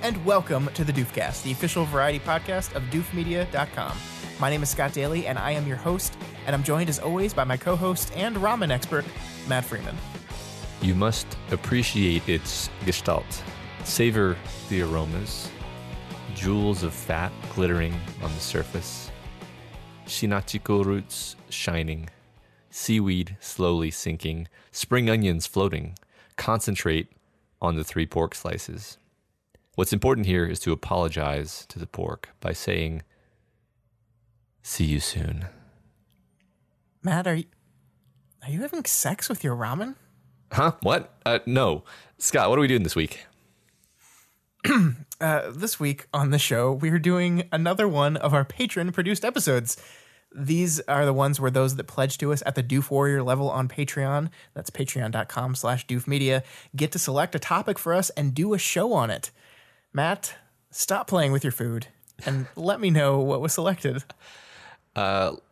and welcome to the Doofcast, the official variety podcast of doofmedia.com. My name is Scott Daly, and I am your host, and I'm joined as always by my co-host and ramen expert, Matt Freeman. You must appreciate its gestalt, savor the aromas, jewels of fat glittering on the surface, shinachiko roots shining, seaweed slowly sinking, spring onions floating. Concentrate on the 3 pork slices. What's important here is to apologize to the pork by saying, "See you soon." Matt, are you having sex with your ramen? Huh? What? No. Scott, what are we doing this week? This week on the show, we're doing another one of our patron-produced episodes. These are the ones where those that pledge to us at the Doof Warrior level on Patreon, that's patreon.com/doofmedia, get to select a topic for us and do a show on it. Matt, stop playing with your food and let me know what was selected.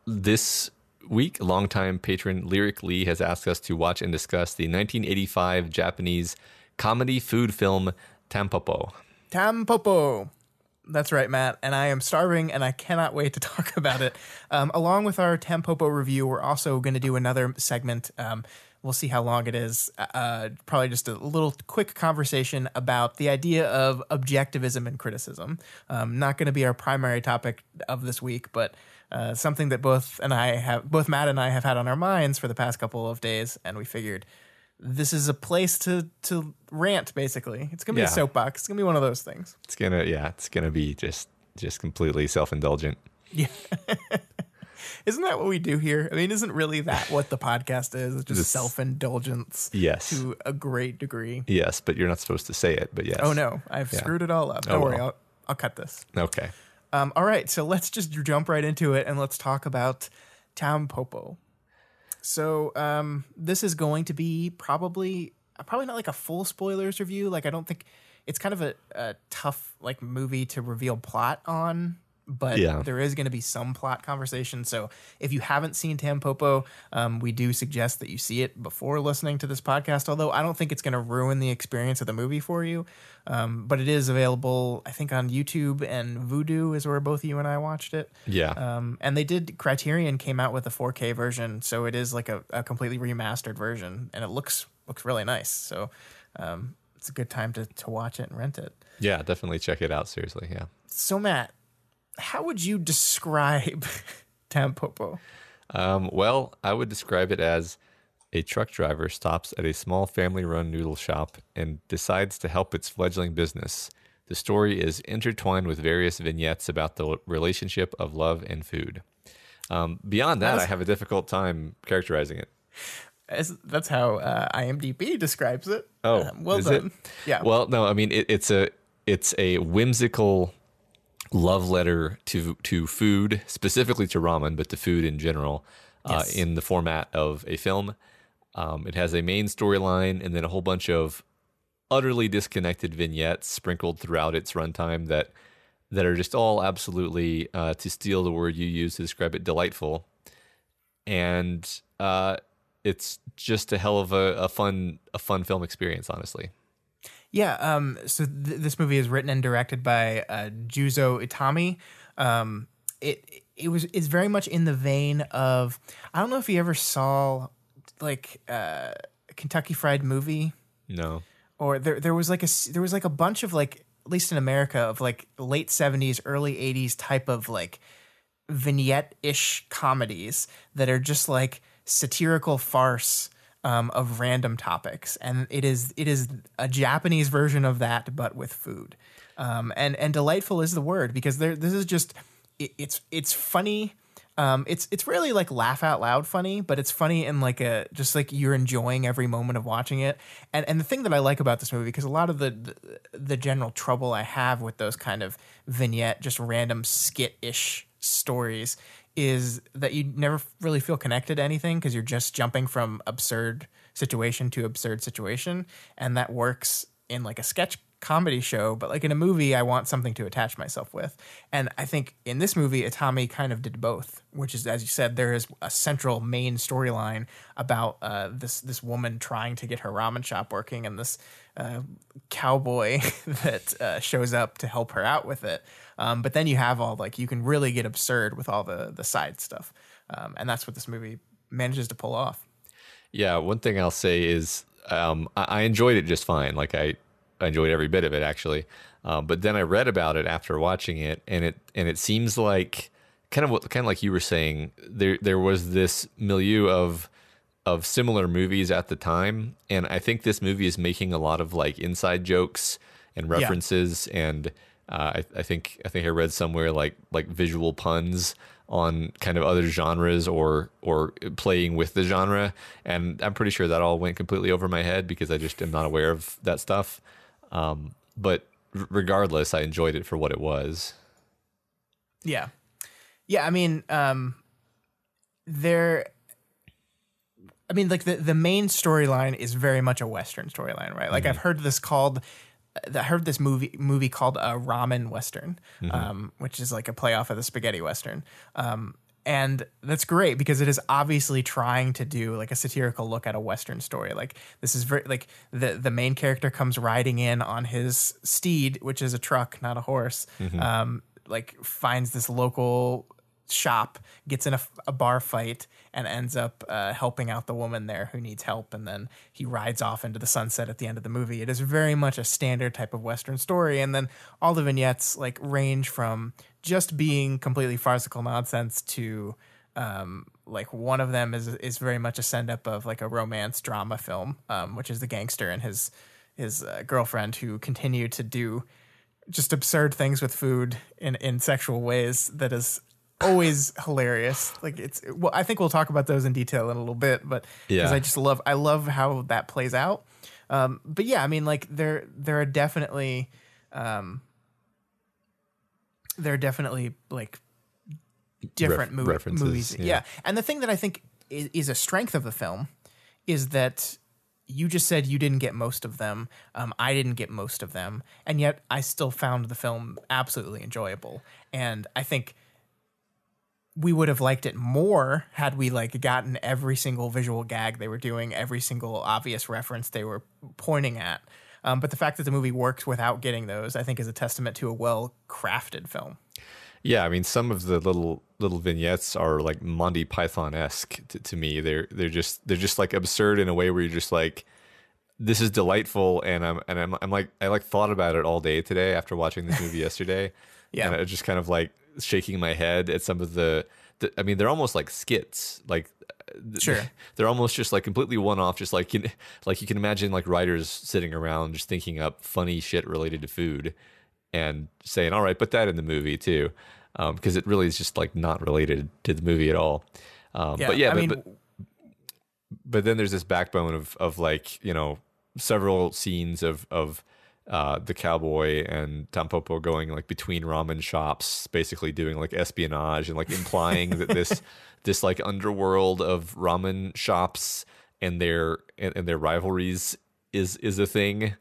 This week, longtime patron Lyric Lee has asked us to watch and discuss the 1985 Japanese comedy food film Tampopo. Tampopo. That's right, Matt, and I am starving, and I cannot wait to talk about it. Along with our Tampopo review, we're also going to do another segment. We'll see how long it is. Probably just a little quick conversation about the idea of objectivism and criticism. Not going to be our primary topic of this week, but something that both Matt and I have had on our minds for the past couple of days, and we figured this is a place to rant, basically. It's going to be a soapbox. It's going to be one of those things. It's going to be just completely self-indulgent. Yeah. Isn't that what we do here? I mean, isn't really that what the podcast is? It's just self-indulgence to a great degree. Yes, but you're not supposed to say it, but yes. Oh, no. I've screwed it all up. Don't worry. I'll cut this. Okay. All right. So let's just jump right into it, and let's talk about Tampopo. So this is going to be probably not like a full spoilers review. Like, I don't think it's kind of a tough like movie to reveal plot on, but there is going to be some plot conversation. So if you haven't seen Tampopo, we do suggest that you see it before listening to this podcast, although I don't think it's going to ruin the experience of the movie for you. But it is available, I think, on YouTube, and Vudu is where both you and I watched it. Yeah. And they did, Criterion came out with a 4K version, so it is like a completely remastered version, and it looks really nice. So it's a good time to watch it and rent it. Yeah, definitely check it out, seriously, yeah. So, Matt, how would you describe Tampopo? Well, I would describe it as a truck driver stops at a small family-run noodle shop and decides to help its fledgling business. The story is intertwined with various vignettes about the relationship of love and food. Beyond that, I have a difficult time characterizing it. That's how IMDb describes it. Oh, well done. It? Yeah. Well, no, I mean it's a whimsical love letter to food, specifically to ramen, but to food in general, in the format of a film. It has a main storyline and then a whole bunch of utterly disconnected vignettes sprinkled throughout its runtime that are just all absolutely, to steal the word you used to describe it, delightful. And it's just a hell of a fun film experience, honestly. Yeah. So this movie is written and directed by Juzo Itami. It's very much in the vein of, I don't know if you ever saw like Kentucky Fried Movie. No. Or there was like a bunch of, like, at least in America, of like late 70s, early 80s type of like vignette-ish comedies that are just like satirical farce of random topics, and it is a Japanese version of that, but with food. And delightful is the word, because this is just it's funny. It's really like laugh out loud funny, but it's funny in like just like you're enjoying every moment of watching it. And the thing that I like about this movie, because a lot of the general trouble I have with those kind of vignette, just random skit-ish stories, is that you never really feel connected to anything, because you're just jumping from absurd situation to absurd situation, and that works in like a sketch comedy show, but like in a movie, I want something to attach myself with. And I think in this movie, Itami kind of did both, which is, as you said, there is a central main storyline about this woman trying to get her ramen shop working, and this cowboy that shows up to help her out with it. But then you have all, like, you can really get absurd with all the side stuff. And that's what this movie manages to pull off. Yeah, one thing I'll say is I enjoyed it just fine. Like I enjoyed every bit of it, actually. But then I read about it after watching it, and it seems like kind of like you were saying, there was this milieu of similar movies at the time, and I think this movie is making a lot of like inside jokes and references, and I think I read somewhere like visual puns on kind of other genres or playing with the genre, and I'm pretty sure that all went completely over my head because I just am not aware of that stuff. But regardless, I enjoyed it for what it was. Yeah. I mean, like the main storyline is very much a Western storyline, right? Like, I've heard this movie called a ramen Western, which is like a play off of the spaghetti Western. And that's great because it is obviously trying to do like a satirical look at a Western story. Like, this is very like the main character comes riding in on his steed, which is a truck, not a horse. Like, finds this local shop, gets in a bar fight, and ends up helping out the woman there who needs help, and then he rides off into the sunset at the end of the movie. It is very much a standard type of Western story, and then all the vignettes like range from just being completely farcical nonsense to like one of them is very much a send up of like a romance drama film, which is the gangster and his girlfriend who continue to do just absurd things with food in sexual ways that is always hilarious. Like, well, I think we'll talk about those in detail in a little bit, but because I love how that plays out. But yeah, I mean, like there are definitely like different movies. Yeah. And the thing that I think is a strength of the film is that you just said you didn't get most of them. I didn't get most of them. And yet I still found the film absolutely enjoyable. And I think we would have liked it more had we like gotten every single visual gag they were doing, every single obvious reference they were pointing at. But the fact that the movie works without getting those, I think, is a testament to a well-crafted film. Yeah, I mean, some of the little vignettes are like Monty Python-esque to me. They're just like absurd in a way where you're just like, this is delightful, and I'm like, I like thought about it all day today after watching this movie yesterday. Yeah, and I just kind of like shaking my head at some of the I mean, they're almost like skits, like sure, they're almost just like completely one-off, just like you can imagine like writers sitting around just thinking up funny shit related to food and saying, all right, put that in the movie too, because it really is just like not related to the movie at all. But then there's this backbone of like, you know, several scenes of the cowboy and Tampopo going like between ramen shops, basically doing like espionage and like implying that this like underworld of ramen shops and their rivalries is a thing.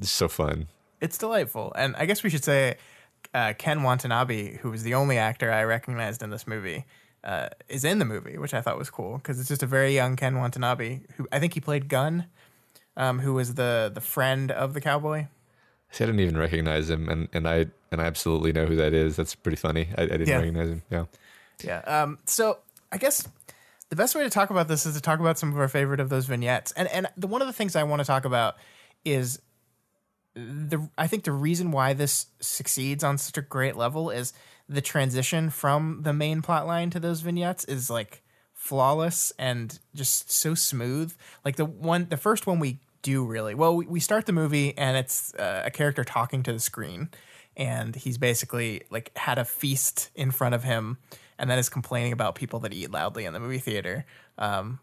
It's so fun. It's delightful. And I guess we should say Ken Watanabe, who was the only actor I recognized in this movie, is in the movie, which I thought was cool because it's just a very young Ken Watanabe, who I think he played Gunn, who was the friend of the cowboy. See, I didn't even recognize him, and I absolutely know who that is. That's pretty funny. I didn't recognize him. Yeah. So I guess the best way to talk about this is to talk about some of our favorite of those vignettes. And one of the things I want to talk about is I think the reason why this succeeds on such a great level is the transition from the main plot line to those vignettes is like flawless and just so smooth. Like the first one we do really well, we start the movie and it's a character talking to the screen, and he's basically like had a feast in front of him and then is complaining about people that eat loudly in the movie theater,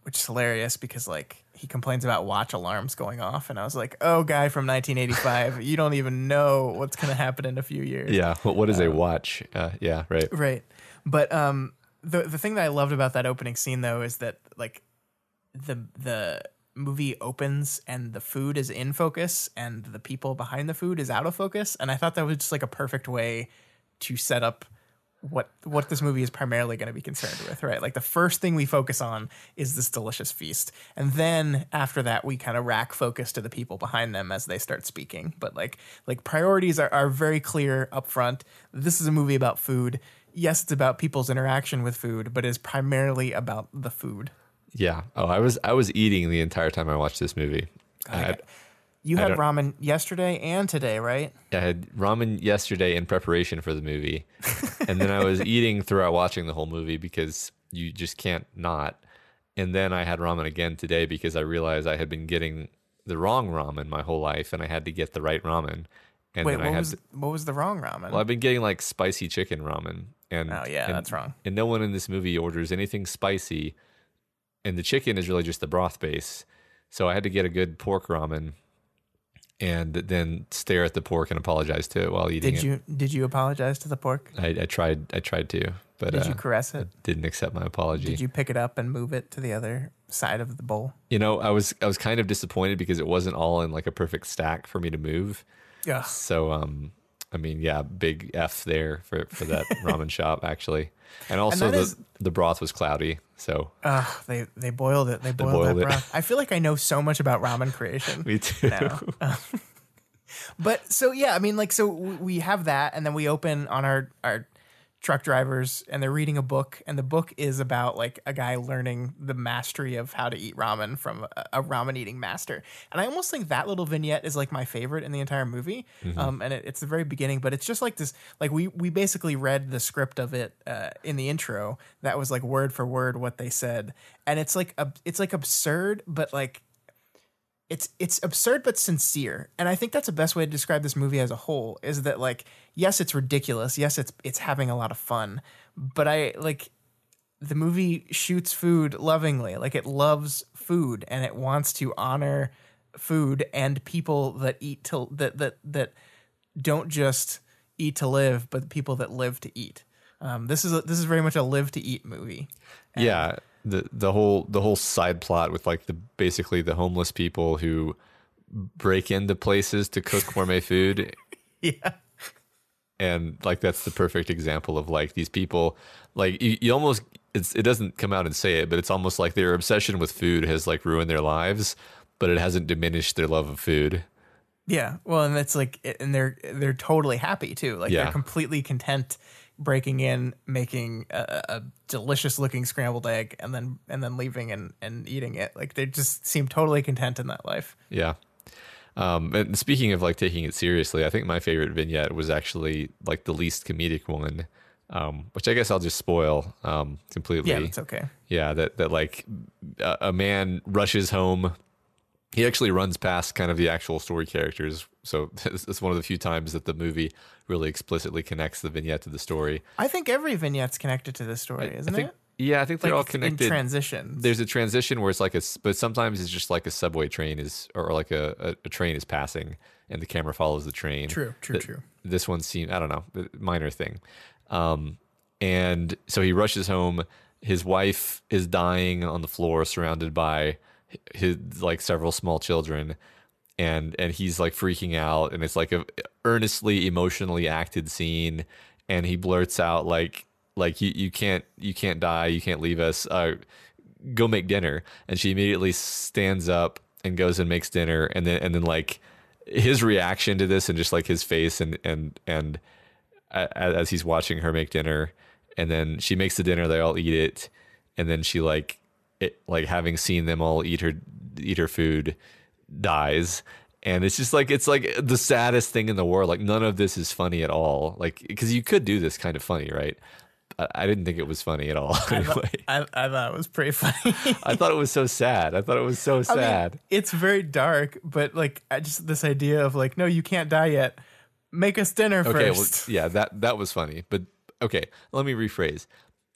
which is hilarious because like he complains about watch alarms going off, and I was like, oh, guy from 1985, you don't even know what's going to happen in a few years. Yeah, what is a watch? Yeah, right. Right. But the thing that I loved about that opening scene though is that like the movie opens and the food is in focus and the people behind the food is out of focus. And I thought that was just like a perfect way to set up what this movie is primarily going to be concerned with, right? Like the first thing we focus on is this delicious feast. And then after that, we kind of rack focus to the people behind them as they start speaking. But like priorities are very clear up front. This is a movie about food. Yes, it's about people's interaction with food, but it's primarily about the food. Yeah. Oh, I was eating the entire time I watched this movie. You had ramen yesterday and today, right? I had ramen yesterday in preparation for the movie. And then I was eating throughout watching the whole movie because you just can't not. And then I had ramen again today because I realized I had been getting the wrong ramen my whole life and I had to get the right ramen. And wait, then what was the wrong ramen? Well, I've been getting like spicy chicken ramen. And that's wrong. And no one in this movie orders anything spicy. And the chicken is really just the broth base. So I had to get a good pork ramen and then stare at the pork and apologize to it while eating it. Did you apologize to the pork? I tried to, but did you caress it? I didn't accept my apology. Did you pick it up and move it to the other side of the bowl? You know, I was kind of disappointed because it wasn't all in like a perfect stack for me to move. Yeah. So I mean, yeah, big F there for that ramen shop actually. And also the broth was cloudy. So they boiled it. They boiled that broth. I feel like I know so much about ramen creation. Me too. Now. But so yeah, I mean, like, so we have that, and then we open on our truck drivers, and they're reading a book, and the book is about like a guy learning the mastery of how to eat ramen from a ramen eating master. And I almost think that little vignette is like my favorite in the entire movie. And it's the very beginning, but it's just like this, like we basically read the script of it in the intro. That was like word for word what they said, and it's like absurd, but like it's absurd but sincere. And I think that's the best way to describe this movie as a whole, is that like, yes, it's ridiculous. Yes, it's having a lot of fun, but the movie shoots food lovingly. Like it loves food and it wants to honor food and people that eat that don't just eat to live, but people that live to eat. This is very much a live to eat movie. And yeah. The whole side plot with like basically the homeless people who break into places to cook gourmet food. Yeah. And like that's the perfect example of like these people, like you almost, it doesn't come out and say it, but it's almost like their obsession with food has like ruined their lives, but it hasn't diminished their love of food. Yeah. Well, and that's like, and they're totally happy too. Like they're completely content breaking in, making a delicious looking scrambled egg, and then leaving and eating it. Like they just seem totally content in that life. Yeah. And speaking of like taking it seriously, I think my favorite vignette was actually like the least comedic one, which I guess I'll just spoil completely. Yeah, it's okay. Yeah, that like a man rushes home. He actually runs past kind of the actual story characters. So it's one of the few times that the movie really explicitly connects the vignette to the story. I think every vignette's connected to the story, isn't it? Yeah, I think they're all connected. In transitions. There's a transition where it's like but sometimes it's just like a subway train or like a train is passing and the camera follows the train. True. This one seemed, I don't know, minor thing. And so he rushes home. His wife is dying on the floor surrounded by his like several small children, and he's like freaking out, and it's like a earnestly emotionally acted scene, and he blurts out like you can't die, you can't leave us, go make dinner. And she immediately stands up and goes and makes dinner, and then like his reaction to this and just like his face and as he's watching her make dinner, and then she makes the dinner, they all eat it, and then she like having seen them all eat her food, dies. And it's just like, it's like the saddest thing in the world. Like none of this is funny at all. Like, because you could do this kind of funny, right? I didn't think it was funny at all. Anyway, I thought it was pretty funny. I thought it was so sad. I mean, it's very dark, but like just this idea of like, no, you can't die yet. Make us dinner first. Well, yeah, that was funny. But okay, let me rephrase.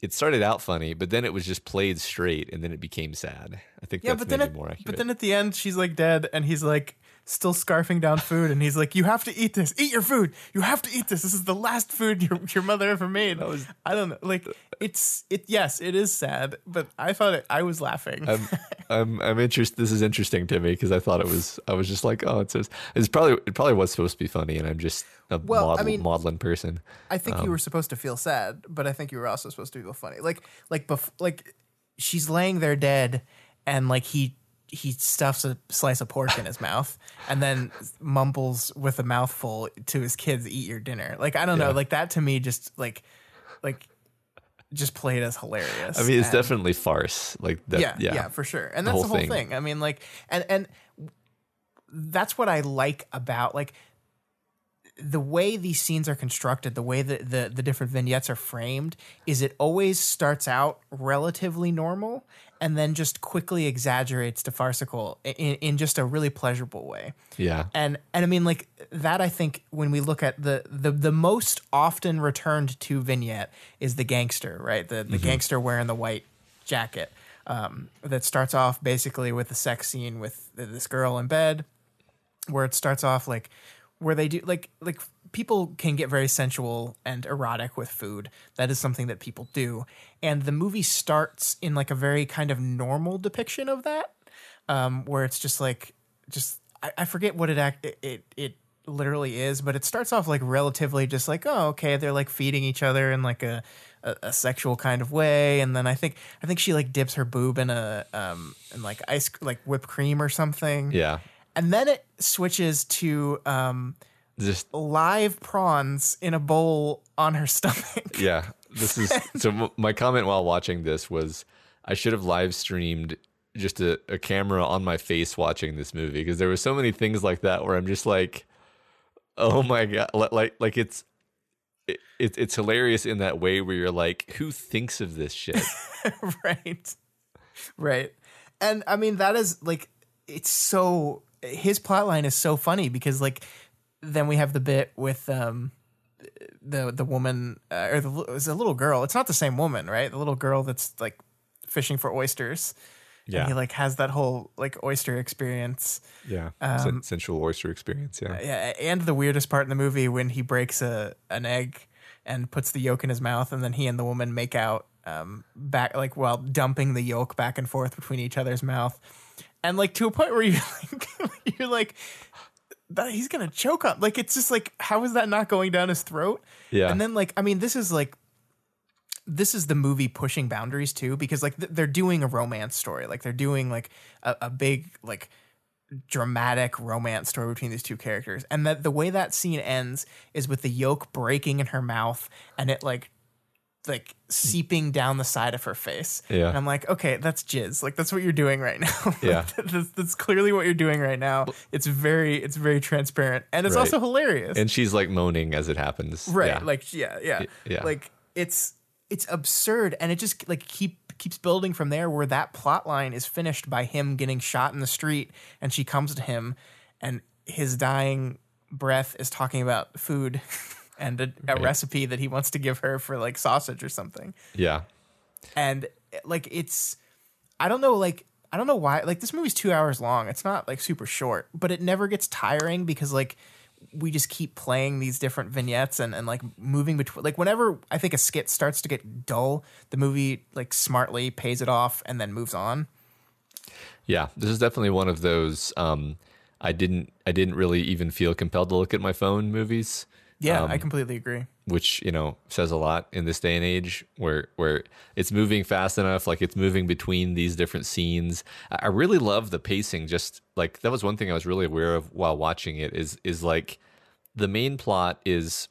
It started out funny, but then it was just played straight, and then it became sad. I think that's maybe more accurate. But then at the end, she's like dead, and he's like still scarfing down food, and he's like, "You have to eat this. Eat your food. You have to eat this. This is the last food your mother ever made." I don't know. Like yes, it is sad, but I thought I was laughing. I'm interested. This is interesting to me because I thought I was just like, oh, it probably was supposed to be funny, and I'm just a maudlin person. I think you were supposed to feel sad, but I think you were also supposed to feel funny. Like she's laying there dead, and like he stuffs a slice of pork in his mouth, and then mumbles with a mouthful to his kids, "Eat your dinner." Like I don't know, like that to me just like just played as hilarious. I mean, it's definitely farce. Like that. Yeah, for sure. And that's the whole thing. I mean, like, and that's what I like about like the way these scenes are constructed, the way that the different vignettes are framed, is it always starts out relatively normal and then just quickly exaggerates to farcical in just a really pleasurable way. Yeah. And I mean, like that, I think when we look at the most often returned to vignette is the gangster, right? The gangster wearing the white jacket that starts off basically with a sex scene with this girl in bed, where it starts off like where they do like people can get very sensual and erotic with food. That is something that people do. And the movie starts in like a very kind of normal depiction of that, where it's just like, I forget what it literally is, but it starts off like relatively just like, oh, okay, they're like feeding each other in like a sexual kind of way. And then I think she like dips her boob in in like like whipped cream or something. Yeah. And then it switches to just live prawns in a bowl on her stomach. Yeah. This is so my comment while watching this was I should have live streamed just a camera on my face watching this movie, because there were so many things like that where I'm just like, oh my God. Like it's hilarious in that way where you're like, who thinks of this shit? Right. And I mean, that is like, it's so, his plotline is so funny because like, then we have the bit with the woman or it's a little girl. It's not the same woman, right? The little girl that's like fishing for oysters. Yeah. And he like has that whole like oyster experience. Yeah. Sensual oyster experience. Yeah. Yeah. And the weirdest part in the movie when he breaks an egg and puts the yolk in his mouth, and then he and the woman make out back like while dumping the yolk back and forth between each other's mouth. And like to a point where you're like that he's gonna choke on. Like it's just like, how is that not going down his throat? Yeah. And then like, I mean, this is the movie pushing boundaries too, because like they're doing a romance story. Like they're doing like a big like dramatic romance story between these two characters. And that the way that scene ends is with the yolk breaking in her mouth and it like seeping down the side of her face. Yeah. And I'm like, okay, that's jizz. Like that's what you're doing right now. Yeah. that's clearly what you're doing right now. It's very transparent. And it's also hilarious. And she's like moaning as it happens. Right. Yeah. Like, yeah. Like it's absurd. And it just like keeps building from there, where that plot line is finished by him getting shot in the street and she comes to him and his dying breath is talking about food. And a recipe that he wants to give her for like sausage or something. Yeah. And like, I don't know why, like this movie's 2 hours long. It's not like super short, but it never gets tiring because like we just keep playing these different vignettes and like moving between, like whenever I think a skit starts to get dull, the movie like smartly pays it off and then moves on. Yeah. This is definitely one of those, I didn't really even feel compelled to look at my phone movies. Yeah, I completely agree. Which, says a lot in this day and age where it's moving fast enough, like it's moving between these different scenes. I really love the pacing. Just like that was one thing I was really aware of while watching it is like the main plot is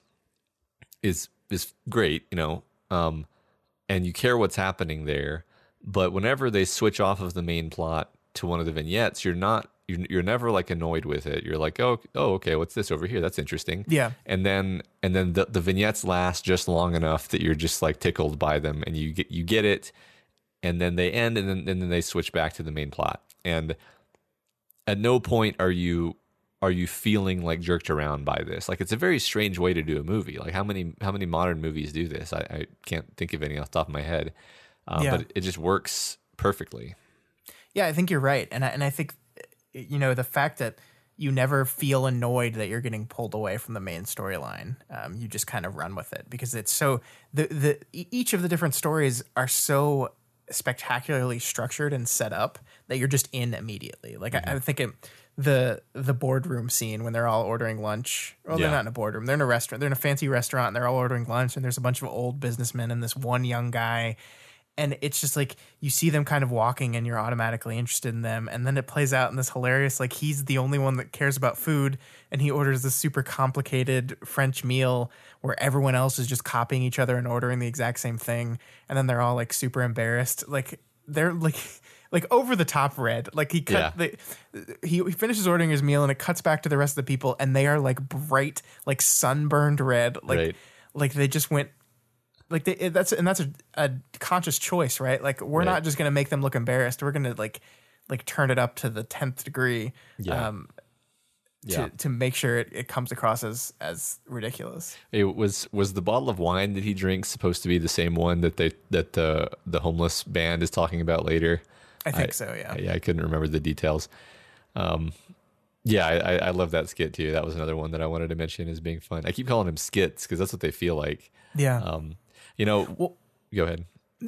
great, and you care what's happening there. But whenever they switch off of the main plot to one of the vignettes, you're never like annoyed with it. You're like, oh, okay, what's this over here? That's interesting. Yeah. And then the vignettes last just long enough that you're just like tickled by them, and you get it, and then they end, and then they switch back to the main plot. And at no point are you feeling like jerked around by this. Like it's a very strange way to do a movie. Like how many modern movies do this? I can't think of any off the top of my head. But it just works perfectly. Yeah, I think you're right, and I think the fact that you never feel annoyed that you're getting pulled away from the main storyline, you just kind of run with it because it's so each of the different stories are so spectacularly structured and set up that you're just in immediately. Like I'm thinking the boardroom scene when they're all ordering lunch. Well, they're not in a boardroom. They're in a restaurant. They're in a fancy restaurant and they're all ordering lunch, and there's a bunch of old businessmen and this one young guy. And it's just like you see them kind of walking and you're automatically interested in them. And then it plays out in this hilarious, like he's the only one that cares about food. And he orders this super complicated French meal where everyone else is just copying each other and ordering the exact same thing. And then they're all like super embarrassed. Like they're like over the top red. Like he finishes ordering his meal and it cuts back to the rest of the people. And they are like bright, like sunburned red. Like they just went. Like that's a conscious choice, right? Like we're not just gonna make them look embarrassed. We're gonna like turn it up to the 10th degree, to make sure it comes across as ridiculous. It was the bottle of wine that he drinks supposed to be the same one that the homeless band is talking about later? I think so. Yeah. I couldn't remember the details. I love that skit too. That was another one that I wanted to mention as being fun. I keep calling them skits because that's what they feel like. Yeah. Well, go ahead.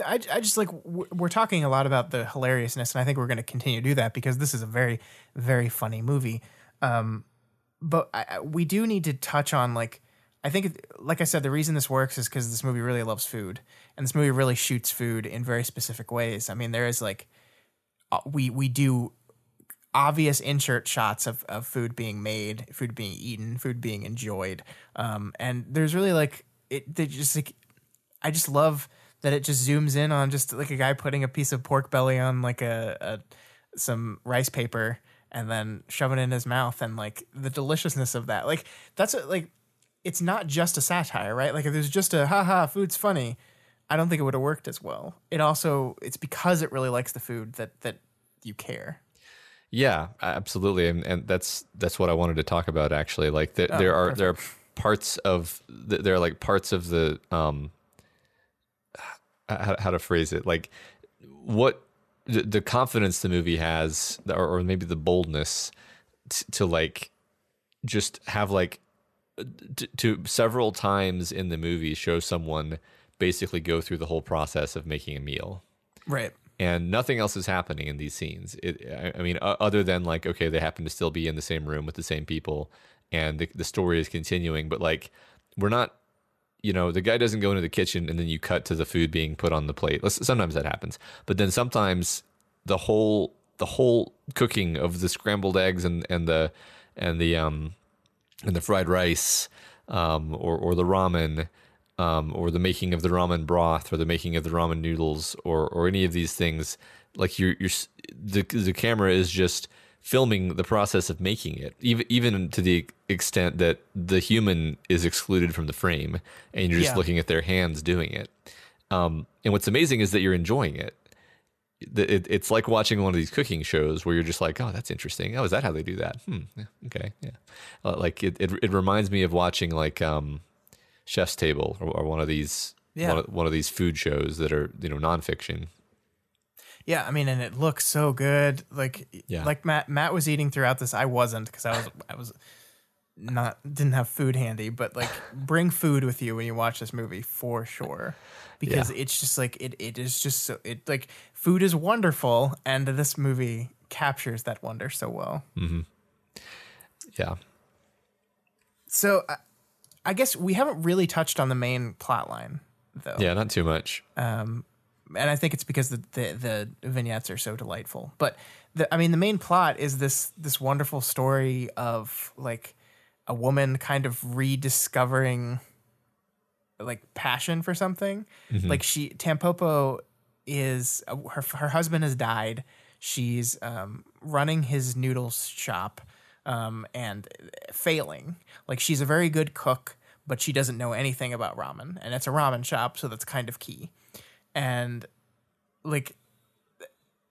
I just like we're talking a lot about the hilariousness, and I think we're going to continue to do that because this is a very, very funny movie. But we do need to touch on like I think, like I said, the reason this works is because this movie really loves food, and this movie really shoots food in very specific ways. I mean, there is like we do obvious insert shots of food being made, food being eaten, food being enjoyed, and there's really like they just like. I just love that it just zooms in on just like a guy putting a piece of pork belly on like some rice paper and then shoving it in his mouth, and like the deliciousness of that. Like that's like it's not just a satire, right? Like if there's just a haha food's funny, I don't think it would have worked as well. It's because it really likes the food that you care. Yeah, absolutely, and that's what I wanted to talk about actually. Like there are parts of the how to phrase it, like what the confidence the movie has, or maybe the boldness to like just have like to several times in the movie show someone basically go through the whole process of making a meal, right? And nothing else is happening in these scenes. I mean, other than like, okay, they happen to still be in the same room with the same people, and the story is continuing, but like we're not. The guy doesn't go into the kitchen and then you cut to the food being put on the plate. Sometimes that happens, but then sometimes the whole cooking of the scrambled eggs and the fried rice, or the ramen, or the making of the ramen broth, or the making of the ramen noodles, or any of these things, like the camera is just filming the process of making it, even to the extent that the human is excluded from the frame, and you're just looking at their hands doing it. And what's amazing is that you're enjoying it. It's like watching one of these cooking shows where you're just like, oh, that's interesting. Oh, is that how they do that? Yeah, okay, yeah. Like it reminds me of watching like Chef's Table or one of these one of these food shows that are nonfiction. Yeah, I mean, and it looks so good. Like Matt was eating throughout this. I wasn't because I was didn't have food handy. But like, bring food with you when you watch this movie for sure, because it's just like it is just so like food is wonderful, and this movie captures that wonder so well. Mm-hmm. Yeah. So I guess we haven't really touched on the main plot line though. Yeah, not too much. And I think it's because the vignettes are so delightful. But the main plot is this wonderful story of like a woman kind of rediscovering like passion for something. Mm-hmm. Like Tampopo is her husband has died. She's running his noodles shop and failing. Like she's a very good cook, but she doesn't know anything about ramen, and it's a ramen shop, so that's kind of key. And like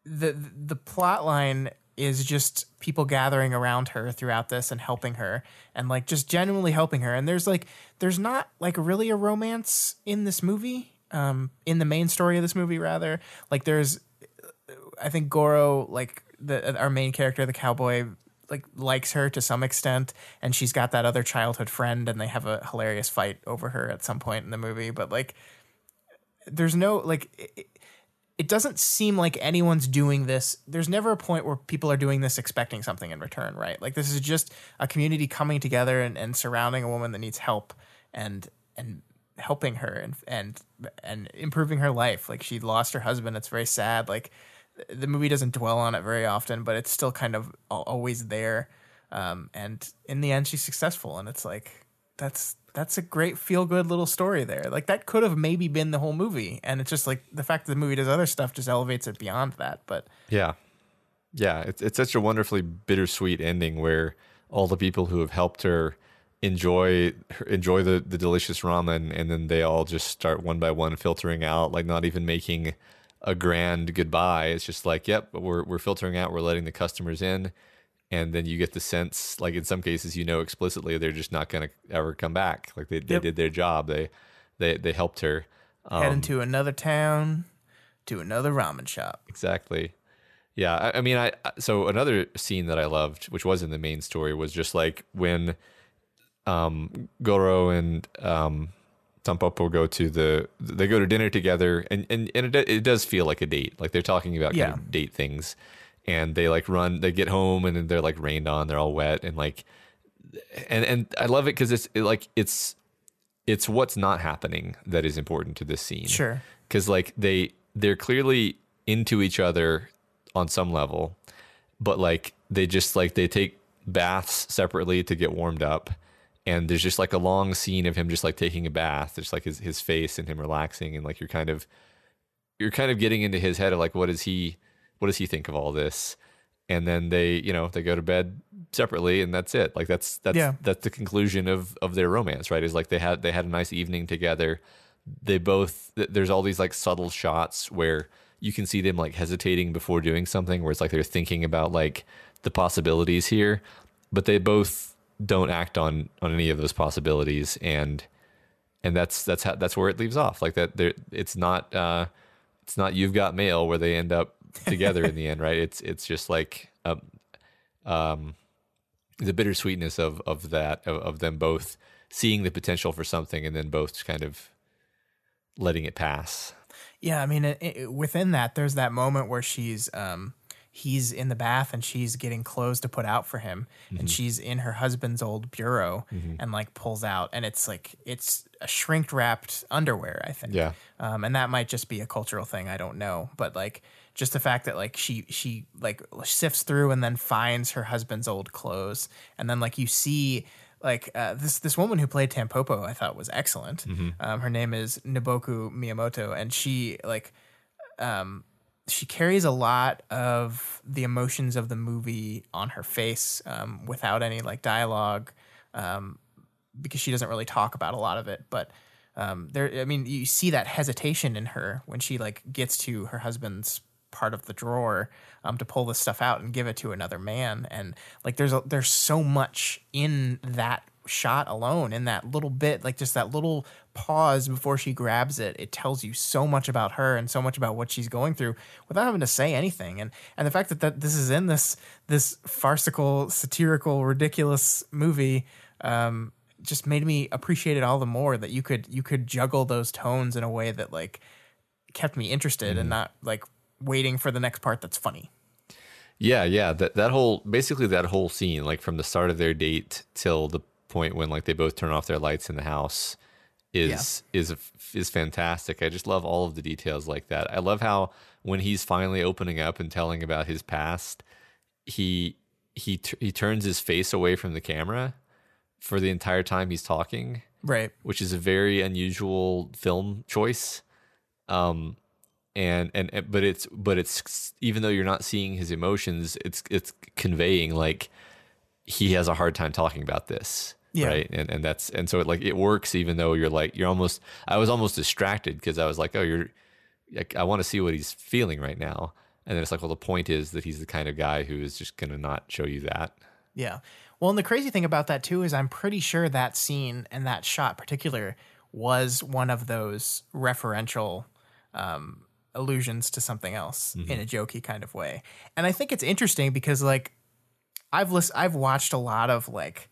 the plot line is just people gathering around her throughout this and helping her, and like just genuinely helping her. And there's not like really a romance in this movie, in the main story of this movie rather. Like I think Goro, like our main character, the cowboy, like likes her to some extent, and she's got that other childhood friend, and they have a hilarious fight over her at some point in the movie. But like there's no like it doesn't seem like anyone's doing this. There's never a point where people are doing this expecting something in return, right? Like this is just a community coming together and surrounding a woman that needs help and helping her and improving her life. Like she lost her husband. It's very sad. Like the movie doesn't dwell on it very often, but it's still kind of always there. And in the end, she's successful. And it's like, that's a great feel-good little story there. Like that could have maybe been the whole movie, and it's just like the fact that the movie does other stuff just elevates it beyond that. But yeah, it's such a wonderfully bittersweet ending where all the people who have helped her enjoy the delicious ramen, and then they all just start one by one filtering out, like not even making a grand goodbye. It's just like, yep, we're filtering out, we're letting the customers in. And then you get the sense, like in some cases, explicitly they're just not going to ever come back. Like they did their job. They helped her. Heading to another town, to another ramen shop. Exactly. Yeah. I mean, so another scene that I loved, which was in the main story, was just like when Goro and Tampopo go to dinner together, and it does feel like a date. Like they're talking about kind of date things. And they they get home and then they're like rained on, they're all wet and like, and I love it because it's what's not happening that is important to this scene. Sure. Because like they're clearly into each other on some level, but like they take baths separately to get warmed up, and there's just like a long scene of him just like taking a bath. There's like his face and him relaxing, and like you're kind of getting into his head of like what does he think of all this? And then they go to bed separately, and that's it. Like that's the conclusion of their romance, right? Is like they had a nice evening together. There's all these like subtle shots where you can see them like hesitating before doing something, where it's like they're thinking about like the possibilities here, but they both don't act on any of those possibilities, and that's where it leaves off. Like that it's not You've Got Mail where they end up together in the end, right? It's just like the bittersweetness of them both seeing the potential for something and then both kind of letting it pass. Yeah, I mean, within that, there's that moment where he's in the bath and she's getting clothes to put out for him, and she's in her husband's old bureau and like pulls out, and it's a shrink wrapped underwear, I think. Yeah. And that might just be a cultural thing, I don't know, but like just the fact that like she like sifts through and then finds her husband's old clothes, and then like you see like this woman who played Tampopo, I thought was excellent. Her name is Nobuko Miyamoto, and she like she carries a lot of the emotions of the movie on her face without any like dialogue, because she doesn't really talk about a lot of it. But you see that hesitation in her when she like gets to her husband's part of the drawer to pull this stuff out and give it to another man. And like there's so much in that shot alone, in that little bit, like just that little pause before she grabs it. It tells you so much about her and so much about what she's going through without having to say anything. And the fact that this is in this farcical, satirical, ridiculous movie just made me appreciate it all the more, that you could juggle those tones in a way that like kept me interested and not like waiting for the next part that's funny. Yeah. That whole scene, like from the start of their date till the point when like they both turn off their lights in the house is fantastic. I just love all of the details like that. I love how when he's finally opening up and telling about his past, he turns his face away from the camera for the entire time he's talking, right? Which is a very unusual film choice. But it's even though you're not seeing his emotions, it's conveying like he has a hard time talking about this. Yeah. Right. And so it works, even though I was almost distracted because I was like, I want to see what he's feeling right now. And then it's like, well, the point is that he's the kind of guy who is just going to not show you that. Yeah. Well, and the crazy thing about that too is I'm pretty sure that scene and that shot in particular was one of those referential allusions to something else in a jokey kind of way. And I think it's interesting because like I've watched a lot of like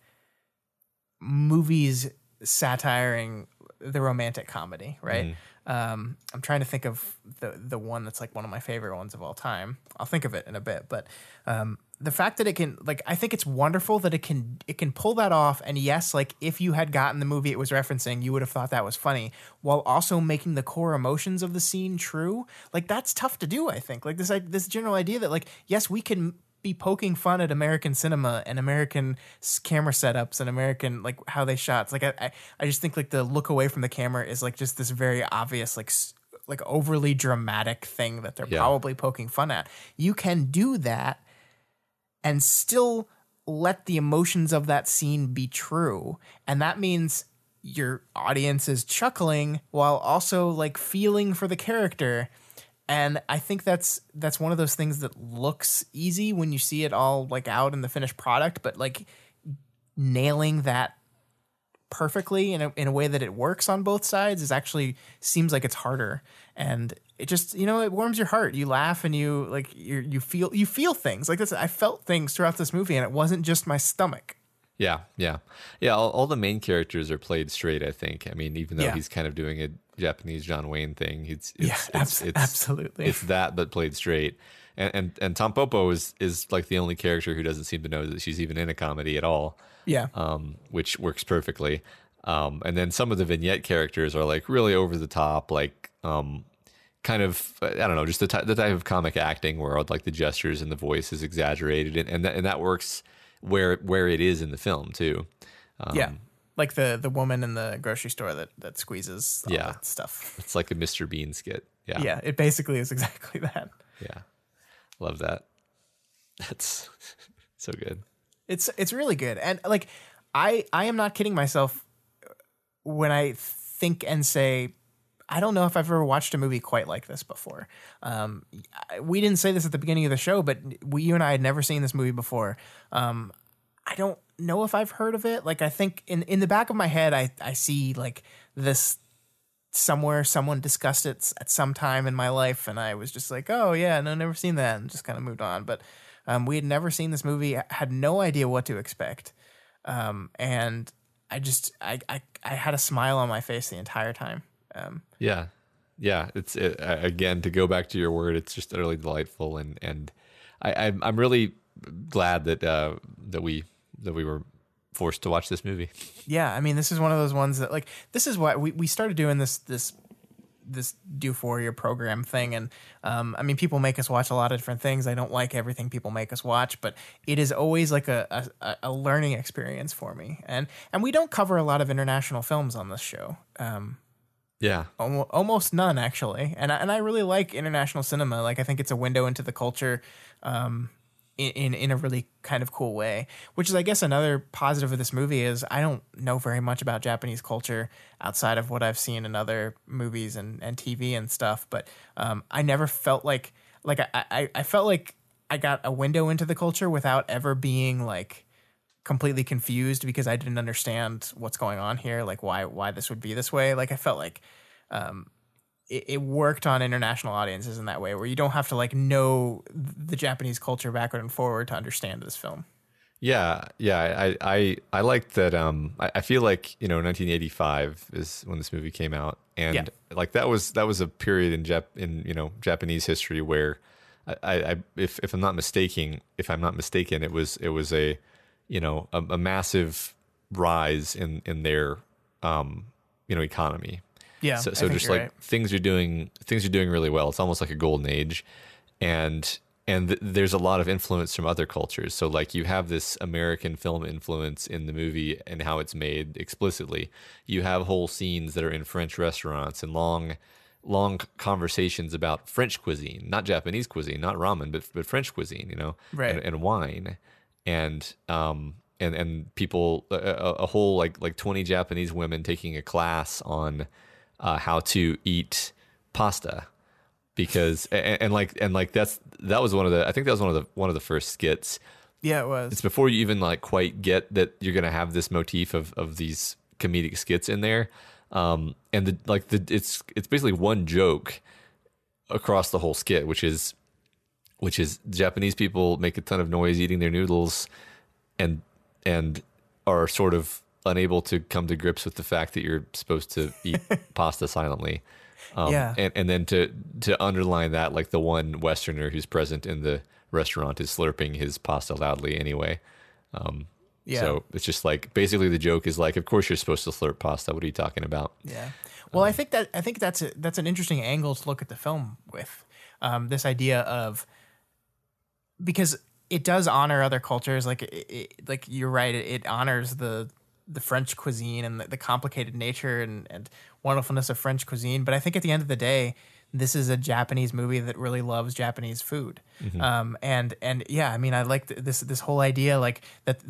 movies satiring the romantic comedy, right? I'm trying to think of the one that's like one of my favorite ones of all time. I'll think of it in a bit, but the fact that it can, like, I think it's wonderful that it can pull that off. And yes, like if you had gotten the movie it was referencing, you would have thought that was funny, while also making the core emotions of the scene true. Like that's tough to do. I think like this general idea that like yes, we can be poking fun at American cinema and American camera setups and American like how they shot. It's like I just think like the look away from the camera is like just this very obvious like overly dramatic thing that they're probably poking fun at. You can do that and still let the emotions of that scene be true. And that means your audience is chuckling while also like feeling for the character. And I think that's one of those things that looks easy when you see it all like out in the finished product, but like nailing that perfectly in a way that it works on both sides is actually seems like it's harder. And it just, it warms your heart. You laugh and you like you feel things like this. I felt things throughout this movie, and it wasn't just my stomach. Yeah. All the main characters are played straight, I think. I mean, even though he's kind of doing a Japanese John Wayne thing, it's absolutely it's that, but played straight. And Tampopo is like the only character who doesn't seem to know that she's even in a comedy at all. Yeah. Which works perfectly. And then some of the vignette characters are like really over the top, like kind of, I don't know, just the type of comic acting where like the gestures and the voice is exaggerated, and that works where it is in the film too. Like the woman in the grocery store that squeezes all that stuff. It's like a Mr. Bean skit. Yeah, it basically is exactly that. Yeah. Love that. That's so good. It's really good. And like I am not kidding myself when I think and say I don't know if I've ever watched a movie quite like this before. We didn't say this at the beginning of the show, but you and I had never seen this movie before. I don't know if I've heard of it. Like, I think in the back of my head, I see like this somewhere someone discussed it at some time in my life, and I was just like, oh yeah, no, never seen that, and just kind of moved on. But we had never seen this movie, had no idea what to expect, and I had a smile on my face the entire time. Yeah. It's again, to go back to your word, it's just utterly delightful, and I'm really glad that we were forced to watch this movie. Yeah, I mean, this is one of those ones that like this is why we started doing this Doofcast program thing, and I mean, people make us watch a lot of different things. I don't like everything people make us watch, but it is always like a learning experience for me. And we don't cover a lot of international films on this show. Yeah, almost none actually, and I really like international cinema. Like, I think it's a window into the culture, in a really kind of cool way. Which is, I guess, another positive of this movie is I don't know very much about Japanese culture outside of what I've seen in other movies and TV and stuff. But I never felt like I felt like I got a window into the culture without ever being like completely confused because I didn't understand what's going on here, like why this would be this way. Like, I felt like it worked on international audiences in that way, where you don't have to like know the Japanese culture backward and forward to understand this film. Yeah. I liked that. I feel like 1985 is when this movie came out, and like that was a period in Japanese history where if I'm not mistaken, it was a a massive rise in their economy. Yeah. So just like right. things are doing really well. It's almost like a golden age, and there's a lot of influence from other cultures. So like you have this American film influence in the movie and how it's made explicitly. You have whole scenes that are in French restaurants and long conversations about French cuisine, not Japanese cuisine, not ramen, but French cuisine, right. and wine. And people, a whole like 20 Japanese women taking a class on how to eat pasta, because that was one of the first skits. Yeah, it was. It's before you even like quite get that you're gonna have this motif of these comedic skits in there, it's basically one joke across the whole skit, which is Japanese people make a ton of noise eating their noodles and are sort of unable to come to grips with the fact that you're supposed to eat pasta silently. Yeah. And then to underline that, like the one Westerner who's present in the restaurant is slurping his pasta loudly anyway. Yeah. So it's just like basically the joke is like, of course you're supposed to slurp pasta. What are you talking about? Yeah. Well, I think that's an interesting angle to look at the film with, this idea of, because it does honor other cultures. Like like you're right, it honors the French cuisine and the complicated nature and wonderfulness of French cuisine. But I think at the end of the day, this is a Japanese movie that really loves Japanese food. And yeah, I mean, I like this whole idea, like that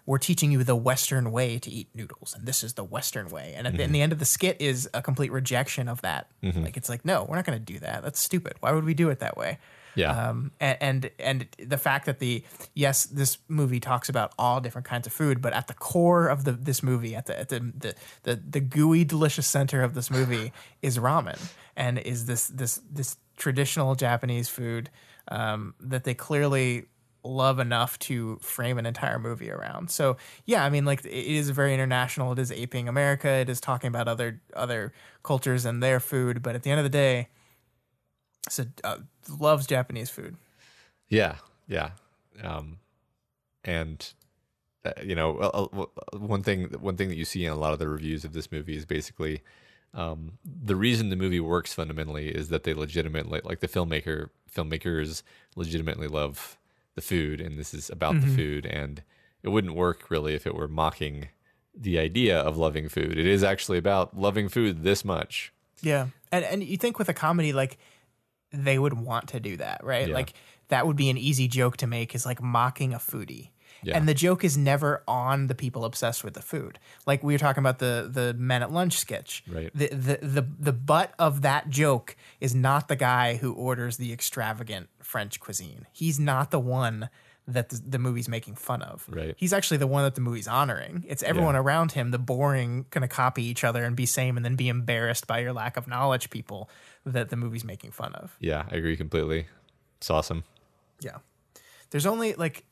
we're teaching you the Western way to eat noodles, and this is the Western way. And in the end of the skit is a complete rejection of that. Like, it's like, no, we're not going to do that. That's stupid. Why would we do it that way? Yeah. And the fact that this movie talks about all different kinds of food, but at the core of this movie, at the gooey, delicious center of this movie is ramen, and is this traditional Japanese food that they clearly love enough to frame an entire movie around. So yeah, I mean, like, it is very international. It is aping America. It is talking about other cultures and their food. But at the end of the day, so loves Japanese food. Yeah, yeah, and one thing that you see in a lot of the reviews of this movie is basically the reason the movie works fundamentally is that they legitimately, like, the filmmakers legitimately love the food, and this is about the food, and it wouldn't work really if it were mocking the idea of loving food. It is actually about loving food this much. Yeah, and you think with a comedy, like, they would want to do that, right? Yeah. Like, that would be an easy joke to make, is like mocking a foodie. Yeah. And the joke is never on the people obsessed with the food. Like we were talking about the Men at Lunch sketch. Right. The butt of that joke is not the guy who orders the extravagant French cuisine. He's not the one that the movie's making fun of. Right. He's actually the one that the movie's honoring. It's everyone around him, the boring, kind of copy each other and be same and then be embarrassed by your lack of knowledge people that the movie's making fun of. Yeah, I agree completely. It's awesome. Yeah. There's only, like,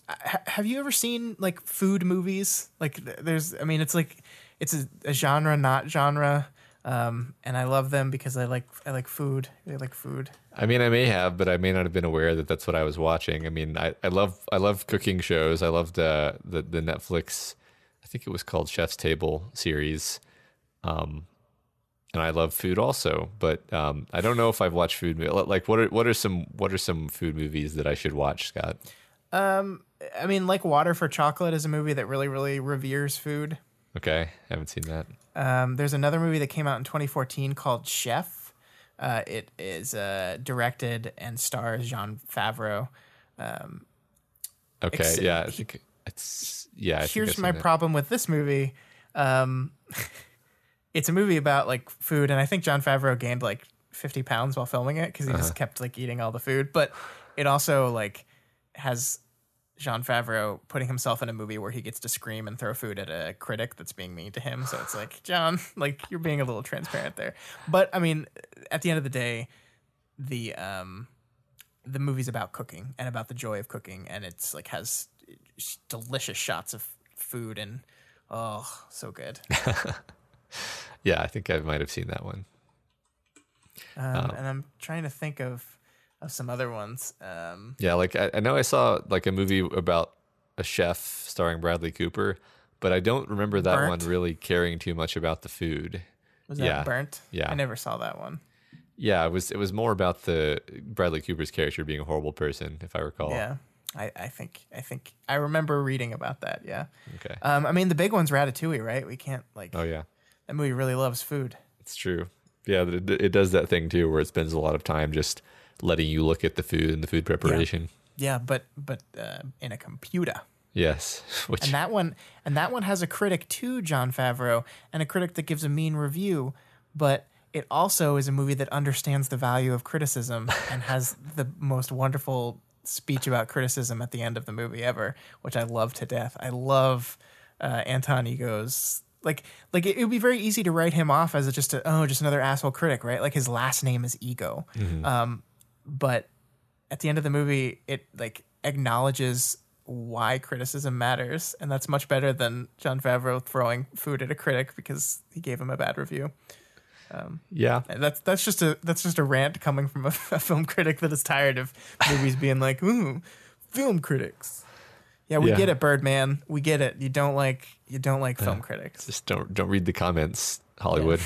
have you ever seen, like, food movies? Like, it's like, it's a genre, not genre. And I love them because I like food. I like food. I mean, I may have, but I may not have been aware that that's what I was watching. I mean, I love cooking shows. I loved the Netflix, I think it was called Chef's Table series. And I love food also, but I don't know if I've watched food. Like, what are some food movies that I should watch, Scott? I mean, like, Water for Chocolate is a movie that really, really reveres food. Okay, haven't seen that. There's another movie that came out in 2014 called Chef. It is directed and stars Jon Favreau. Okay, yeah, I think it's yeah. Here's my problem with this movie. It's a movie about, like, food, and I think Jon Favreau gained like 50 pounds while filming it because he just kept, like, eating all the food. But it also, like, has Jon Favreau putting himself in a movie where he gets to scream and throw food at a critic that's being mean to him. So it's like, John, like, you're being a little transparent there. But I mean, at the end of the day, the movie's about cooking and about the joy of cooking, and it's like has delicious shots of food and so good. Yeah, I think I might have seen that one. And I'm trying to think of some other ones. Yeah, like I know I saw like a movie about a chef starring Bradley Cooper, but I don't remember that Burnt? one really caring too much about the food. Was that Burnt? Yeah. I never saw that one. Yeah, it was more about the Bradley Cooper's character being a horrible person, if I recall. Yeah. I think I remember reading about that. Yeah. Okay. I mean, the big one's Ratatouille, right? We can't, like. Oh yeah. That movie really loves food. It's true. Yeah, it does that thing too, where it spends a lot of time just letting you look at the food and the food preparation. Yeah, but in a computer. Yes. And that one has a critic to Jon Favreau, and a critic that gives a mean review, but it also is a movie that understands the value of criticism and has the most wonderful speech about criticism at the end of the movie ever, which I love to death. I love Anton Ego's. Like it would be very easy to write him off as just another asshole critic, right? Like his last name is Ego. Mm-hmm. But at the end of the movie, it like acknowledges why criticism matters, and that's much better than Jon Favreau throwing food at a critic because he gave him a bad review. Yeah. That's just a rant coming from a film critic that is tired of movies being like, ooh, film critics. Yeah, we get it, Birdman. We get it. You don't like film critics. Just don't read the comments, Hollywood.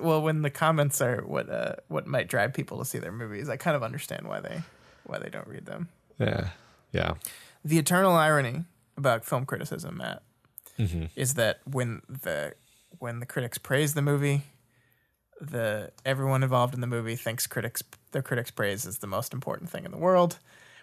When the comments are what might drive people to see their movies, I kind of understand why they don't read them. Yeah. Yeah. The eternal irony about film criticism, Matt, is that when the critics praise the movie, everyone involved in the movie thinks their critics' praise is the most important thing in the world.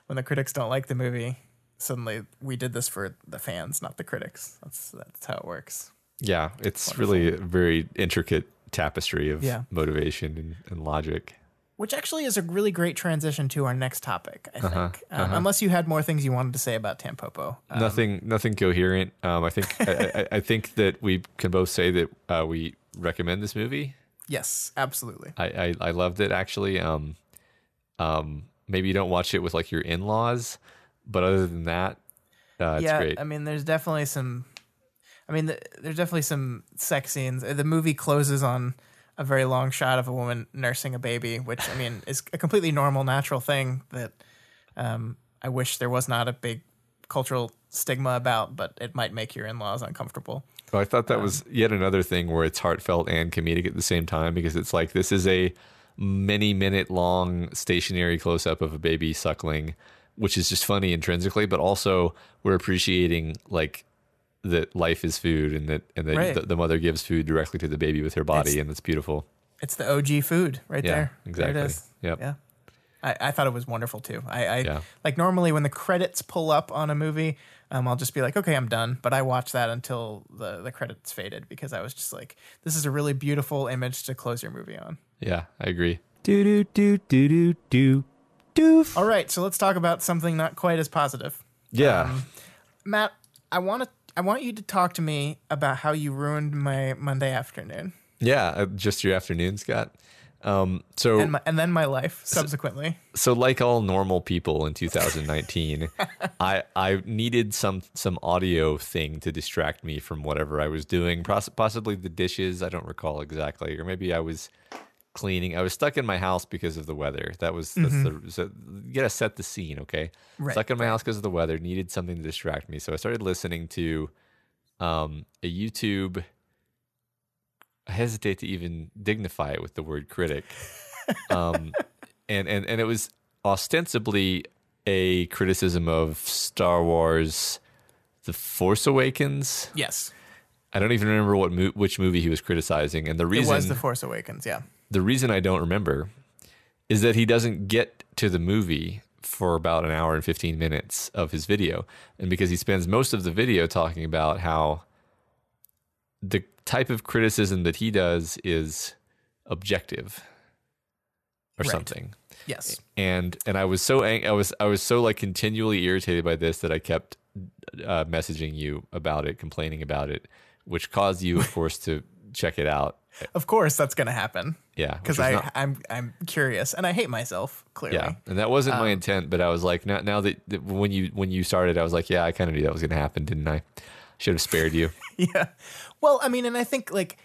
When the critics don't like the movie, suddenly we did this for the fans, not the critics. That's how it works. Yeah, it's wonderful. Really a very intricate tapestry of motivation and logic. Which actually is a really great transition to our next topic, I think. Unless you had more things you wanted to say about Tampopo. Nothing coherent. I think I think that we can both say that we recommend this movie. Yes, absolutely. I loved it actually. Maybe you don't watch it with like your in-laws, but other than that, it's great. I mean, there's definitely some sex scenes. The movie closes on a very long shot of a woman nursing a baby, which I mean is a completely normal, natural thing that I wish there was not a big cultural stigma about, but it might make your in-laws uncomfortable. Oh, I thought that was yet another thing where it's heartfelt and comedic at the same time, because it's like this is a many minute long stationary close up of a baby suckling, which is just funny intrinsically, but also we're appreciating like that life is food and that right. the mother gives food directly to the baby with her body, and it's beautiful. It's the OG food right there. Exactly. There it is. Yep. Yeah. I thought it was wonderful too. I like normally when the credits pull up on a movie, I'll just be like, okay, I'm done. But I watched that until the credits faded because I was just like, this is a really beautiful image to close your movie on. Yeah, I agree. All right, so let's talk about something not quite as positive. Yeah. Matt, I want you to talk to me about how you ruined my Monday afternoon. Yeah, just your afternoon, Scott. And then my life subsequently. So like all normal people in 2019, I needed some audio thing to distract me from whatever I was doing, possibly the dishes. I don't recall exactly, or maybe I was cleaning. I was stuck in my house because of the weather. So you gotta set the scene, okay? Right. Stuck in my house because of the weather. Needed something to distract me, so I started listening to a YouTube. I hesitate to even dignify it with the word critic. And it was ostensibly a criticism of Star Wars The Force Awakens. Yes. I don't even remember which movie he was criticizing. And the reason... It was The Force Awakens, yeah. The reason I don't remember is that he doesn't get to the movie for about an hour and 15 minutes of his video. And because he spends most of the video talking about how the type of criticism that he does is objective or something. Yes. And I was so I was so like continually irritated by this that I kept messaging you about it, complaining about it, which caused you, of course, to check it out. Of course, that's going to happen. Yeah, because I'm curious and I hate myself clearly. Yeah, and that wasn't my intent, but I was like, now that when you started, I was like, yeah, I kind of knew that was going to happen, didn't I? Should have spared you. Yeah. Well, I mean, and I think like,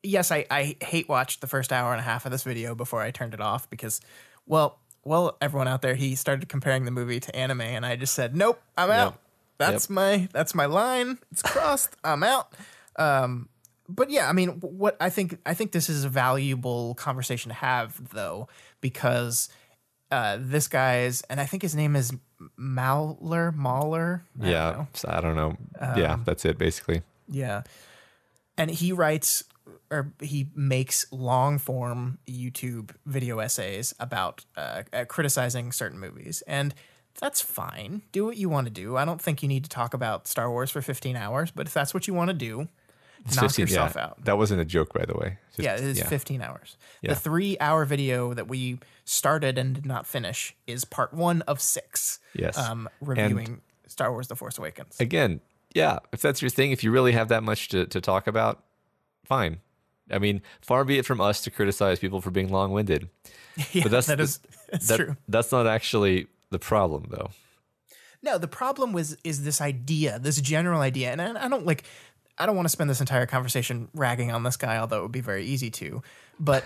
yes, I hate watched the first hour and a half of this video before I turned it off because, well, everyone out there, he started comparing the movie to anime, and I just said, nope, I'm out. That's my line. It's crossed. I'm out. But yeah, I mean, what I think this is a valuable conversation to have though, because this guy's, and I think his name is Mahler. I don't know. Yeah, that's it basically. Yeah. And he writes or he makes long form YouTube video essays about criticizing certain movies. And that's fine. Do what you want to do. I don't think you need to talk about Star Wars for 15 hours, but if that's what you want to do, knock yourself out. That wasn't a joke, by the way. It is 15 hours. Yeah. The 3-hour video that we started and did not finish is part 1 of 6. Yes. Reviewing Star Wars The Force Awakens. Again, yeah, if that's your thing, if you really have that much to talk about, fine. I mean, far be it from us to criticize people for being long-winded. Yeah, but that's true. That's not actually the problem, though. No, the problem is this idea, this general idea, and I don't like... I don't want to spend this entire conversation ragging on this guy, although it would be very easy to. But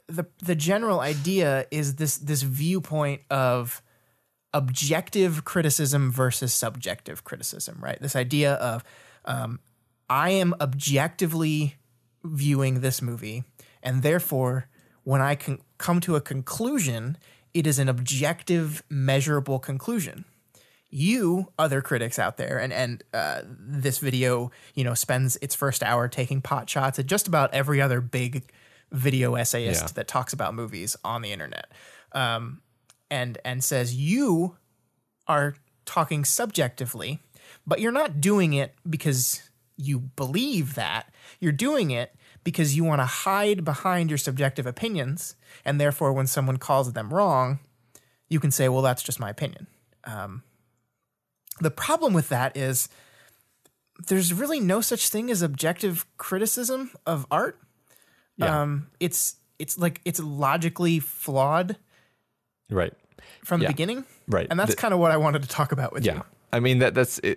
the general idea is this viewpoint of objective criticism versus subjective criticism, right? This idea of I am objectively viewing this movie, and therefore, when I can come to a conclusion, it is an objective, measurable conclusion. You, other critics out there, and this video, spends its first hour taking pot shots at just about every other big video essayist that talks about movies on the internet, and says you are talking subjectively, but you're not doing it because you believe that. You're doing it because you want to hide behind your subjective opinions, and therefore when someone calls them wrong, you can say, well, that's just my opinion. The problem with that is there's really no such thing as objective criticism of art. Yeah. It's logically flawed. Right. From the beginning. Right. And that's kind of what I wanted to talk about with you. I mean, that's I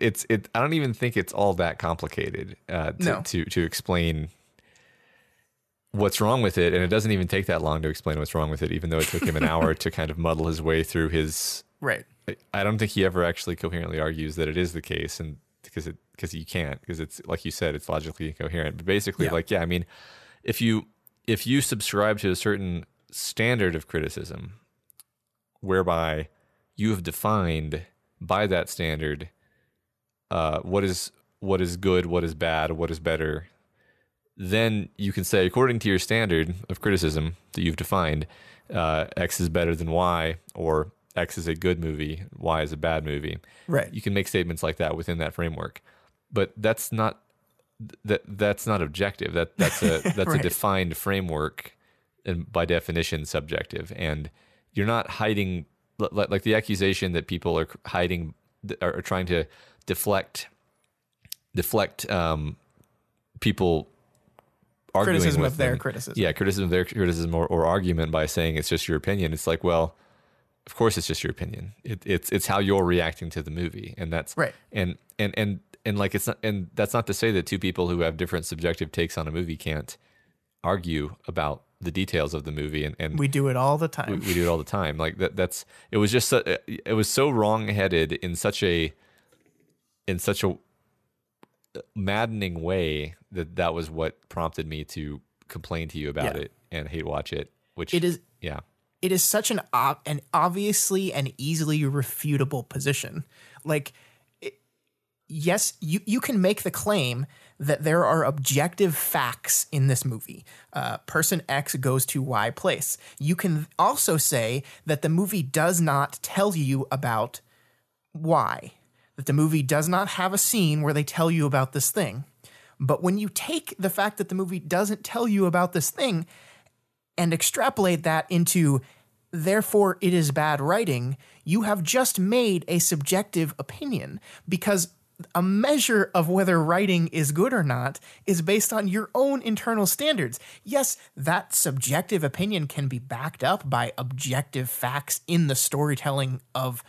don't even think it's all that complicated to explain what's wrong with it. And it doesn't even take that long to explain what's wrong with it, even though it took him an hour to kind of muddle his way through his. Right. I don't think he ever actually coherently argues that it is the case, and because you can't, because it's like you said, it's logically incoherent. But basically, I mean, if you subscribe to a certain standard of criticism, whereby you have defined by that standard what is good, what is bad, what is better, then you can say, according to your standard of criticism that you've defined, X is better than Y, or X is a good movie, Y is a bad movie. Right. You can make statements like that within that framework, but that's not objective. That's a right. a defined framework, and by definition subjective. And you're not hiding, like the accusation that people are hiding, are trying to deflect people arguing criticism with of their them. criticism. Yeah, criticism of their criticism or argument by saying it's just your opinion. It's like, well, of course it's just your opinion. It's how you're reacting to the movie, and that's right. And like it's not, and that's not to say that two people who have different subjective takes on a movie can't argue about the details of the movie, and we do it all the time. We do it all the time. Like it was just it was so wrong-headed in such a maddening way that was what prompted me to complain to you about it and hate watch it. Which it is. Yeah. It is such an obviously and easily refutable position. Like, yes, you can make the claim that there are objective facts in this movie. Person X goes to Y place. You can also say that the movie does not tell you about Y, that the movie does not have a scene where they tell you about this thing. But when you take the fact that the movie doesn't tell you about this thing and extrapolate that into, therefore it is bad writing, you have just made a subjective opinion, because a measure of whether writing is good or not is based on your own internal standards. Yes, that subjective opinion can be backed up by objective facts in the storytelling of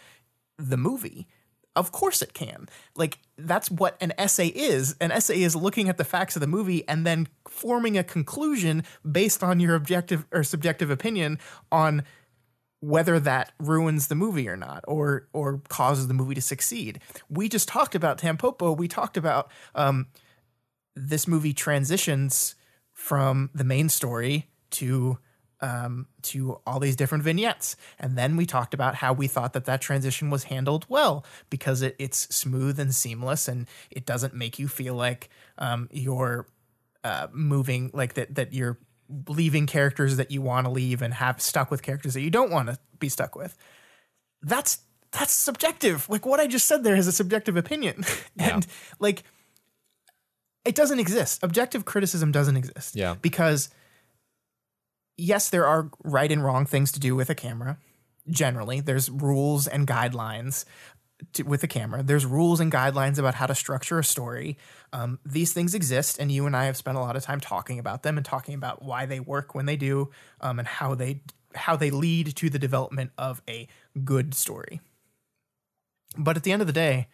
the movie. Of course it can. Like, that's what an essay is. An essay is looking at the facts of the movie and then forming a conclusion based on your objective or subjective opinion on whether that ruins the movie or not, or causes the movie to succeed. We just talked about Tampopo. We talked about this movie transitions from the main story to all these different vignettes. And then we talked about how we thought that transition was handled well, because it's smooth and seamless, and it doesn't make you feel like you're moving, like that you're leaving characters that you want to leave and have stuck with characters that you don't want to be stuck with. That's subjective. Like, what I just said there is a subjective opinion. And like, it doesn't exist. Objective criticism doesn't exist. Yeah. Because yes, there are right and wrong things to do with a camera. Generally, there's rules and guidelines with a camera. There's rules and guidelines about how to structure a story. These things exist, and you and I have spent a lot of time talking about them and talking about why they work when they do, and how they lead to the development of a good story. But at the end of the day,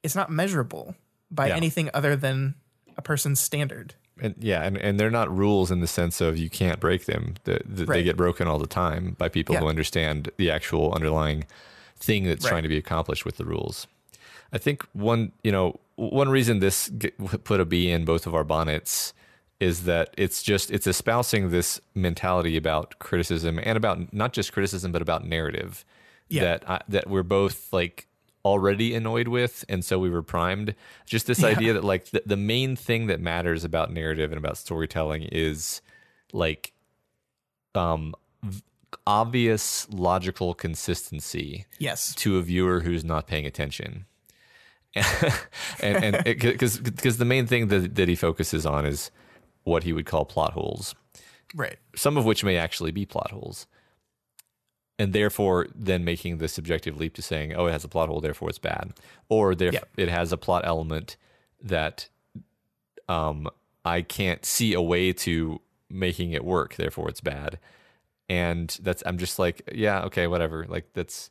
it's not measurable by anything other than a person's standard. And and they're not rules in the sense of you can't break them. They get broken all the time by people who understand the actual underlying thing that's trying to be accomplished with the rules. I think one reason this put a bee in both of our bonnets is that it's espousing this mentality about criticism, and about not just criticism, but about narrative that we're both like already annoyed with, and so we were primed. Just this idea that like the main thing that matters about narrative and about storytelling is like obvious logical consistency to a viewer who's not paying attention. and because the main thing that he focuses on is what he would call plot holes, right? Some of which may actually be plot holes, and therefore then making the subjective leap to saying, oh, it has a plot hole, therefore it's bad, or it has a plot element that I can't see a way to making it work, therefore it's bad. And I'm just like, yeah, okay, whatever. Like that's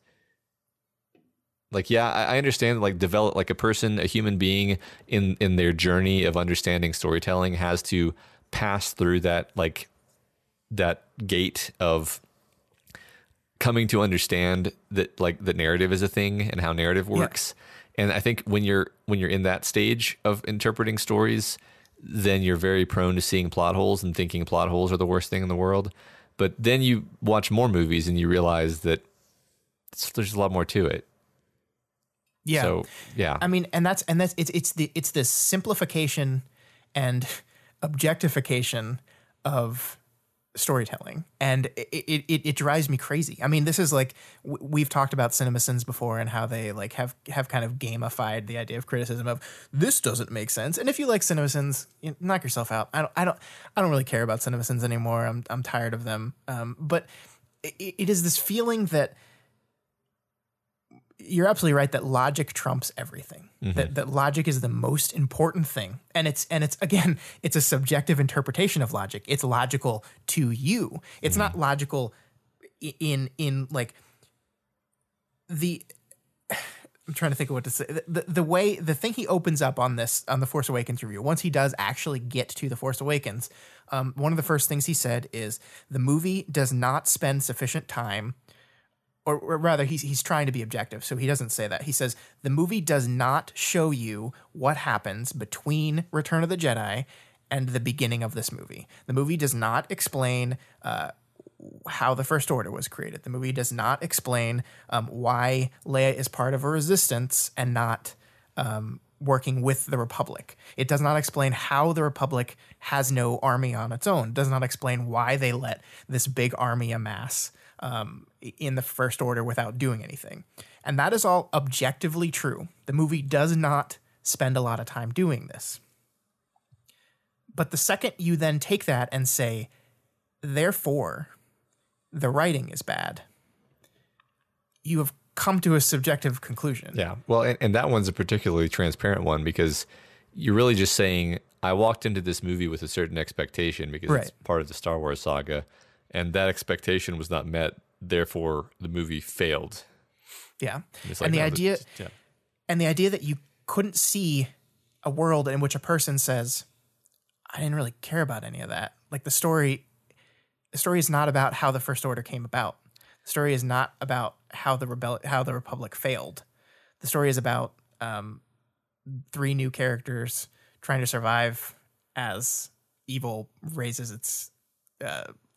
like, yeah, I understand, like develop like a human being in their journey of understanding storytelling has to pass through that gate of coming to understand that like the narrative is a thing and how narrative works. And I think when you're in that stage of interpreting stories, then you're very prone to seeing plot holes and thinking plot holes are the worst thing in the world. But then you watch more movies and you realize that there's a lot more to it. Yeah. So, yeah. I mean, and that's it's the simplification and objectification of storytelling, and it drives me crazy. I mean, this is like we've talked about CinemaSins before and how they like have kind of gamified the idea of criticism of this doesn't make sense. And if you like CinemaSins, knock yourself out. I don't really care about CinemaSins anymore. I'm tired of them. But it is this feeling that you're absolutely right that logic trumps everything. Mm-hmm. That logic is the most important thing, and it's again, it's a subjective interpretation of logic. It's logical to you. It's not logical in like the. I'm trying to think of what to say. The thing he opens up on the Force Awakens review, once he does actually get to the Force Awakens, one of the first things he said is the movie does not spend sufficient time. Or rather, he's trying to be objective, so he doesn't say that. He says, the movie does not show you what happens between Return of the Jedi and the beginning of this movie. The movie does not explain how the First Order was created. The movie does not explain why Leia is part of a resistance and not working with the Republic. It does not explain how the Republic has no army on its own. It does not explain why they let this big army amass in the First Order without doing anything. And that is all objectively true. The movie does not spend a lot of time doing this. But the second you then take that and say, therefore, the writing is bad, you have come to a subjective conclusion. Yeah. Well, and that one's a particularly transparent one because you're really just saying, I walked into this movie with a certain expectation because it's part of the Star Wars saga. And that expectation was not met, therefore the movie failed. Yeah. And the idea that you couldn't see a world in which a person says, I didn't really care about any of that. Like the story is not about how the First Order came about. The story is not about how the Republic failed. The story is about three new characters trying to survive as evil raises its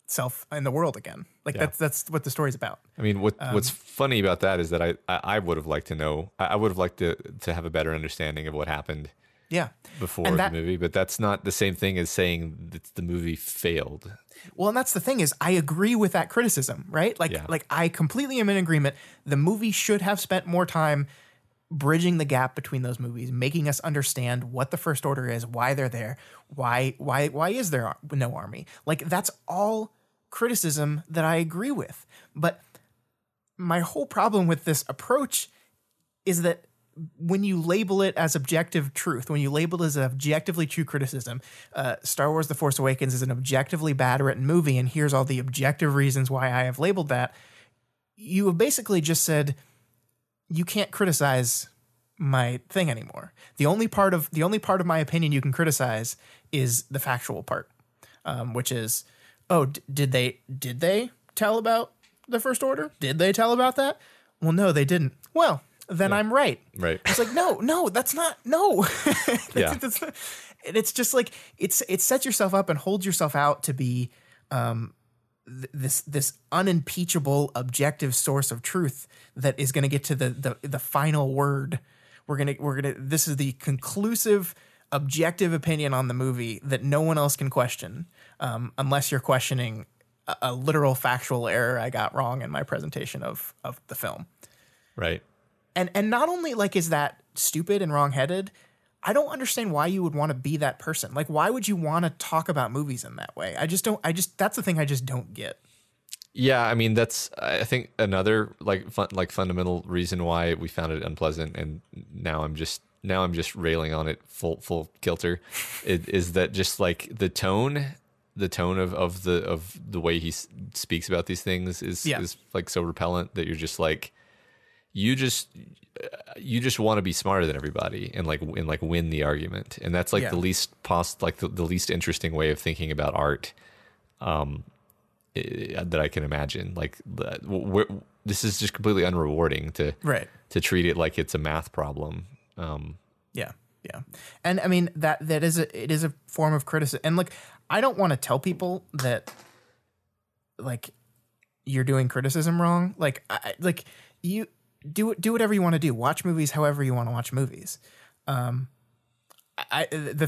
self in the world again. Like that's what the story's about. I mean, what's funny about that is that I would have liked to know. I would have liked to have a better understanding of what happened. Yeah. Before the movie, but that's not the same thing as saying that the movie failed. Well, and that's the thing is I agree with that criticism, right? Like I completely am in agreement. The movie should have spent more time bridging the gap between those movies, making us understand what the First Order is, why they're there, why is there no army? Like that's all criticism that I agree with. But my whole problem with this approach is that when you label it as objective truth, when you label it as an objectively true criticism, Star Wars The Force Awakens is an objectively bad written movie, and here's all the objective reasons why I have labeled that, you have basically just said you can't criticize my thing anymore. The only part of my opinion you can criticize is the factual part, which is, oh, did they tell about the First Order? Did they tell about that? Well, no, they didn't. Well, then I'm right. Right. It's like, no, that's not, no. Yeah. It's just like, it sets yourself up and holds yourself out to be this unimpeachable, objective source of truth that is going to get to the final word. This is the conclusive, objective opinion on the movie that no one else can question, unless you're questioning a literal factual error I got wrong in my presentation of the film. Right. And not only like is that stupid and wrongheaded, I don't understand why you would want to be that person. Like, why would you want to talk about movies in that way? That's the thing I just don't get. Yeah, I mean, that's, I think, another fundamental reason why we found it unpleasant, and now I'm just railing on it full kilter, is that just like the tone of the way he speaks about these things is like so repellent that you're just like, you just want to be smarter than everybody and win the argument, and that's like the least interesting way of thinking about art that I can imagine. Like, this is just completely unrewarding to treat it like it's a math problem. Yeah. And I mean, it is a form of criticism. And like, I don't want to tell people that like you're doing criticism wrong. Like, you do whatever you want to do. Watch movies however you want to watch movies. The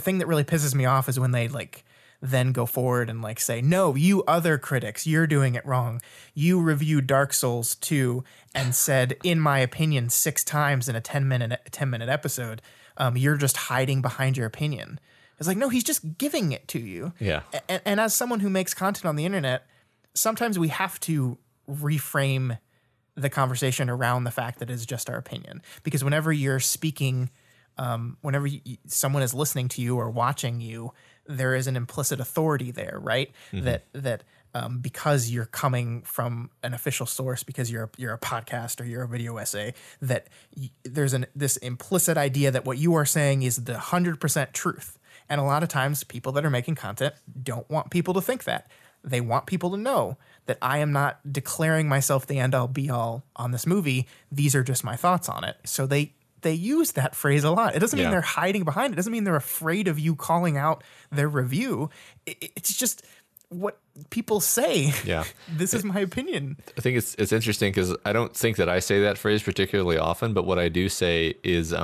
thing that really pisses me off is when they like then go forward and like say, no, you other critics, you're doing it wrong. You reviewed Dark Souls 2 and said, in my opinion, 6 times in a 10-minute episode. You're just hiding behind your opinion. It's like, no, he's just giving it to you. Yeah. And as someone who makes content on the internet, sometimes we have to reframe the conversation around the fact that it's just our opinion. Because whenever you're speaking, whenever someone is listening to you or watching you, there is an implicit authority there, right? Mm-hmm. That because you're coming from an official source, because you're a podcast or you're a video essay, that there's this implicit idea that what you are saying is the 100% truth. And a lot of times people that are making content don't want people to think that. They want people to know that I am not declaring myself the end all be all on this movie. These are just my thoughts on it. So they use that phrase a lot. It doesn't mean they're hiding behind it. It doesn't mean they're afraid of you calling out their review. It's just what people say. Yeah. This is my opinion. I think it's interesting because I don't think that I say that phrase particularly often, but what I do say is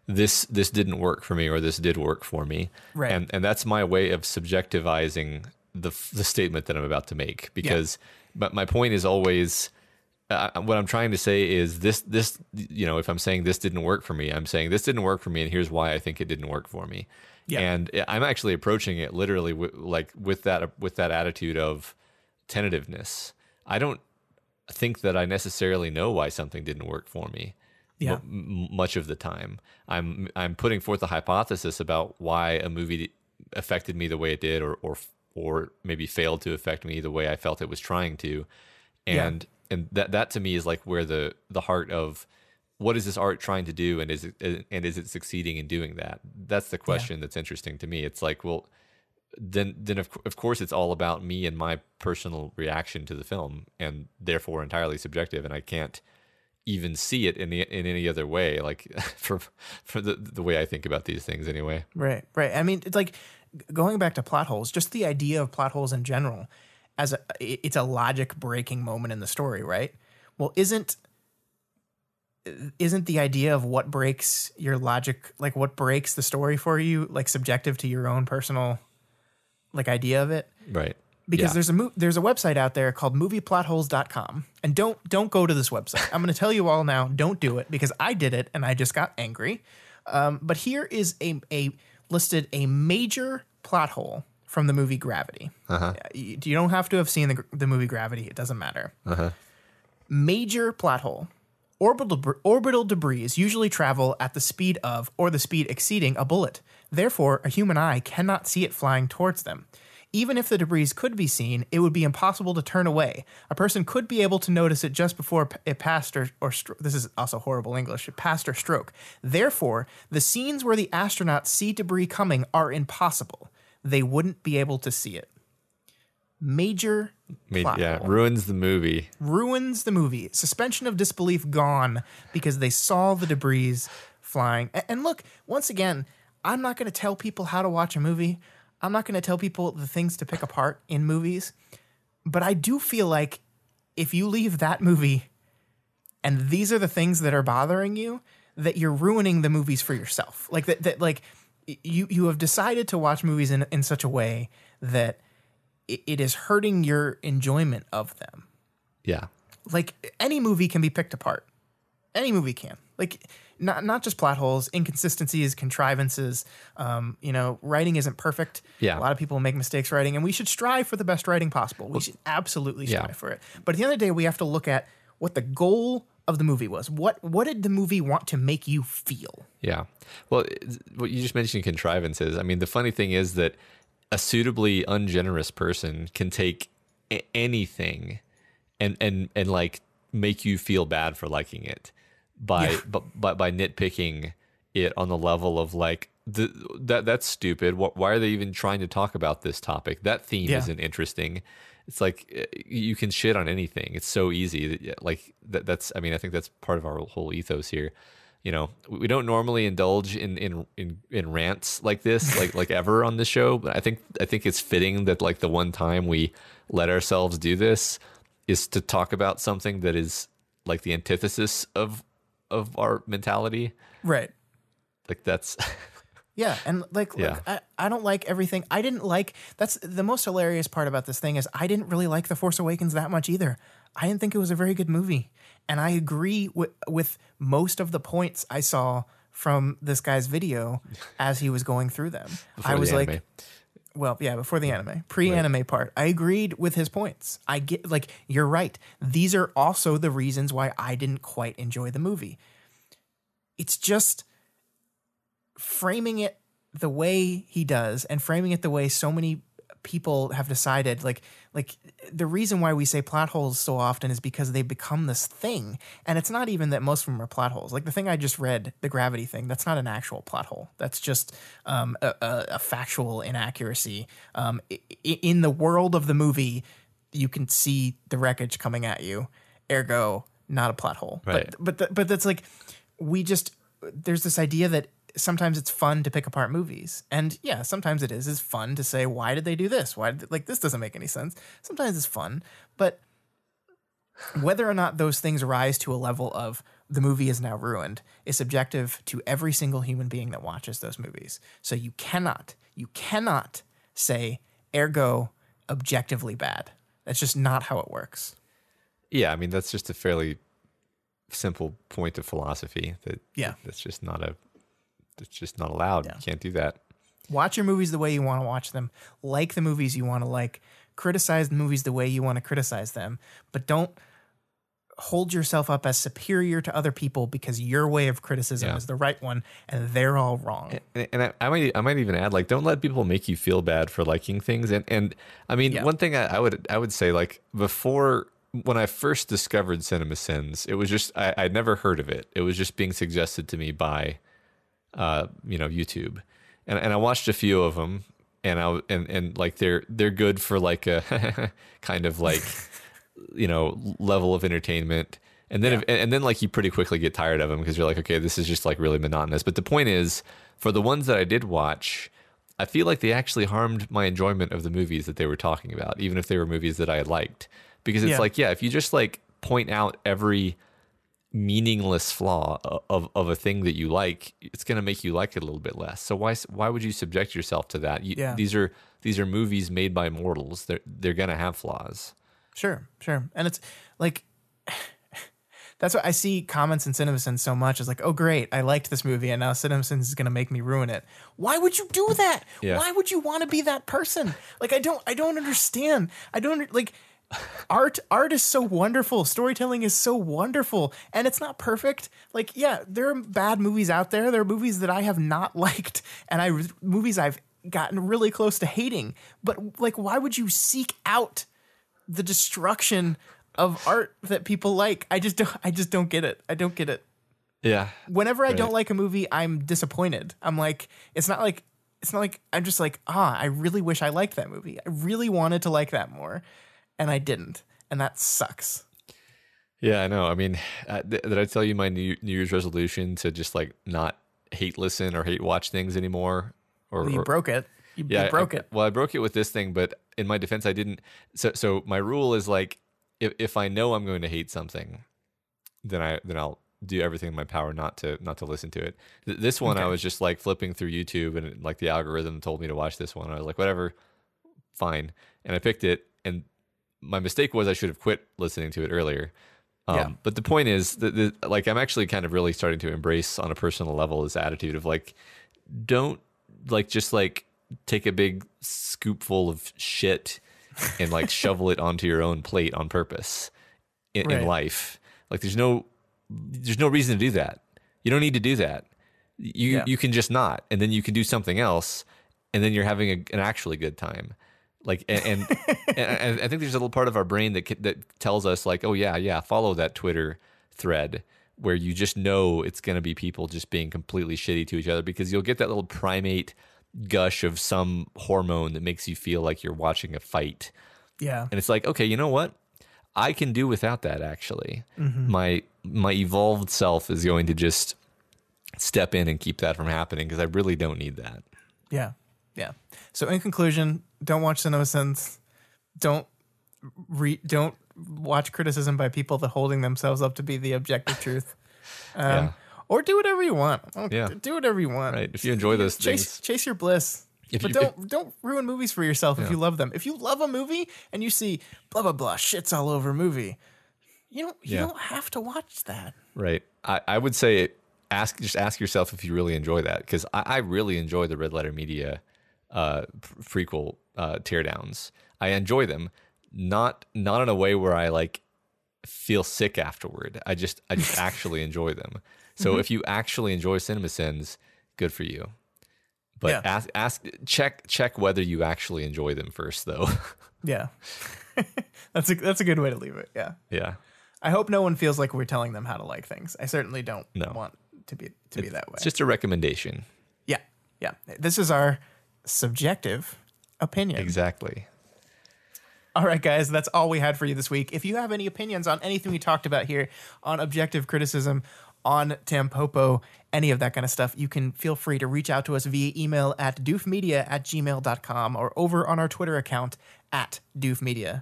this didn't work for me, or this did work for me. Right. And that's my way of subjectivizing the statement that I'm about to make, because but my point is always what I'm trying to say is this, if I'm saying this didn't work for me, I'm saying this didn't work for me, and here's why I think it didn't work for me. Yeah. And I'm actually approaching it literally with that attitude of tentativeness. I don't think that I necessarily know why something didn't work for me. Yeah. Much of the time, I'm putting forth a hypothesis about why a movie affected me the way it did, or maybe failed to affect me the way I felt it was trying to, and that to me is like where the heart of what is this art trying to do, and is it succeeding in doing that? That's the question that's interesting to me. It's like, well, then of course it's all about me and my personal reaction to the film, and therefore entirely subjective, and I can't even see it in any other way, like for the way I think about these things anyway. Right. I mean, it's like going back to plot holes, just the idea of plot holes in general it's a logic breaking moment in the story, right? Well, isn't the idea of what breaks your logic, like what breaks the story for you, like subjective to your own personal like idea of it? Right. Because there's a website out there called movieplotholes.com, and don't go to this website. I'm going to tell you all now, don't do it, because I did it and I just got angry. But here is listed a major plot hole from the movie Gravity. Uh-huh. You don't have to have seen the movie Gravity. It doesn't matter. Uh-huh. Major plot hole. Orbital debris usually travel at the speed of, or the speed exceeding, a bullet. Therefore, a human eye cannot see it flying towards them. Even if the debris could be seen, it would be impossible to turn away. A person could be able to notice it just before it passed this is also horrible English, it passed or stroke. Therefore, the scenes where the astronauts see debris coming are impossible. They wouldn't be able to see it. Major plot hole. Ruins the movie. Ruins the movie. Suspension of disbelief gone because they saw the debris flying. And look, once again, I'm not going to tell people how to watch a movie. I'm not going to tell people the things to pick apart in movies. But I do feel like if you leave that movie and these are the things that are bothering you, that you're ruining the movies for yourself. Like that like you have decided to watch movies in such a way that it is hurting your enjoyment of them. Yeah. Like any movie can be picked apart. Any movie can. Like not just plot holes, inconsistencies, contrivances. Writing isn't perfect. Yeah. A lot of people make mistakes writing, and we should strive for the best writing possible. We should absolutely strive for it. But at the end of the day, we have to look at what the goal of the movie was. What did the movie want to make you feel? Yeah. Well, what you just mentioned, contrivances. I mean, the funny thing is that a suitably ungenerous person can take anything and like make you feel bad for liking it by nitpicking it on the level of like that's stupid. Why are they even trying to talk about this topic? That theme isn't interesting. It's like you can shit on anything. It's so easy. Like that's. I mean, I think that's part of our whole ethos here. You know, we don't normally indulge in rants like this, like ever on the show. But I think it's fitting that like the one time we let ourselves do this is to talk about something that is like the antithesis of our mentality. Right. Like that's. Yeah, and look, I don't like everything. I didn't like. That's the most hilarious part about this thing is I didn't really like The Force Awakens that much either. I didn't think it was a very good movie. And I agree with most of the points I saw from this guy's video as he was going through them. I was like, before the anime, pre-anime part, I agreed with his points. I get like, you're right. These are also the reasons why I didn't quite enjoy the movie. It's just framing it the way he does and framing it the way so many people have decided, like the reason why we say plot holes so often is because they become this thing. And it's not even that most of them are plot holes. Like the thing I just read, the gravity thing, that's not an actual plot hole. That's just a factual inaccuracy. In the world of the movie, you can see the wreckage coming at you. Ergo, not a plot hole. Right. But that's like, there's this idea that sometimes it's fun to pick apart movies. And yeah, sometimes it is fun to say, why did they do this? This doesn't make any sense. Sometimes it's fun, but whether or not those things rise to a level of the movie is now ruined is subjective to every single human being that watches those movies. So you cannot say ergo objectively bad. That's just not how it works. Yeah. I mean, that's just a fairly simple point of philosophy that's just not allowed. Yeah. You can't do that. Watch your movies the way you want to watch them. Like the movies you want to like. Criticize the movies the way you want to criticize them. But don't hold yourself up as superior to other people because your way of criticism is the right one and they're all wrong. And I might even add, like, don't let people make you feel bad for liking things. And I mean, one thing I would say, like, before, when I first discovered CinemaSins, it was just I'd never heard of it. It was just being suggested to me by YouTube, and I watched a few of them, and like they're good for like a kind of like level of entertainment, and then like you pretty quickly get tired of them because you're like, okay, this is just like really monotonous. But the point is, for the ones that I did watch, I feel like they actually harmed my enjoyment of the movies that they were talking about, even if they were movies that I liked, because it's like, if you just like point out every meaningless flaw of a thing that you like, it's going to make you like it a little bit less. So why would you subject yourself to that? These are movies made by mortals. They're going to have flaws. Sure. And it's like, that's what I see comments in CinemaSins so much. Is like, oh great, I liked this movie and now CinemaSins is going to make me ruin it. Why would you do that? Yeah. Why would you want to be that person? Like, I don't understand. Art is so wonderful. Storytelling is so wonderful, and it's not perfect. Like, yeah, there are bad movies out there. There are movies that I have not liked, and movies I've gotten really close to hating. But like, why would you seek out the destruction of art that people like? I just don't get it. I don't get it. Yeah. Whenever I don't like a movie, I'm disappointed. I'm like, it's not like I'm just like, I really wish I liked that movie. I really wanted to like that more, and I didn't, and that sucks. Yeah, I know. I mean, did I tell you my New Year's resolution to just like not hate listen or hate watch things anymore? Well, you broke it. You broke it. Well, I broke it with this thing, but in my defense, I didn't. So my rule is like, if I know I'm going to hate something, then I'll do everything in my power not to listen to it. This one, okay. I was just like flipping through YouTube, and like the algorithm told me to watch this one. I was like, whatever, fine, and I picked it. And my mistake was I should have quit listening to it earlier. But the point is that like I'm actually kind of really starting to embrace on a personal level this attitude of like, don't like just like take a big scoopful of shit and like shovel it onto your own plate on purpose in life. Like there's no reason to do that. You don't need to do that. You can just not, and then you can do something else, and then you're having an actually good time. Like and I think there's a little part of our brain that tells us like, oh yeah, follow that Twitter thread where you just know it's going to be people just being completely shitty to each other, because you'll get that little primate gush of some hormone that makes you feel like you're watching a fight. Yeah. And it's like, okay, you know what? I can do without that, actually. Mm-hmm. My evolved self is going to just step in and keep that from happening, because I really don't need that. Yeah. Yeah. So in conclusion, don't watch CinemaSins. Don't watch criticism by people that holding themselves up to be the objective truth. Or do whatever you want. Do whatever you want. Right. If you enjoy those things. Chase your bliss. Don't ruin movies for yourself if you love them. If you love a movie and you see blah, blah, blah, shit's all over movie, you don't have to watch that. Right. I would say ask yourself if you really enjoy that, because I really enjoy the Red Letter Media prequel teardowns. I enjoy them, not in a way where I like feel sick afterward. I just actually enjoy them. So if you actually enjoy CinemaSins, good for you. But check whether you actually enjoy them first, though. Yeah, that's a good way to leave it. Yeah, yeah. I hope no one feels like we're telling them how to like things. I certainly don't want to be that way. It's just a recommendation. Yeah, yeah. This is our subjective opinion. Exactly. All right, guys, that's all we had for you this week. If you have any opinions on anything we talked about here, on objective criticism, on Tampopo, any of that kind of stuff, you can feel free to reach out to us via email at doofmedia@gmail.com or over on our Twitter account @doofmedia.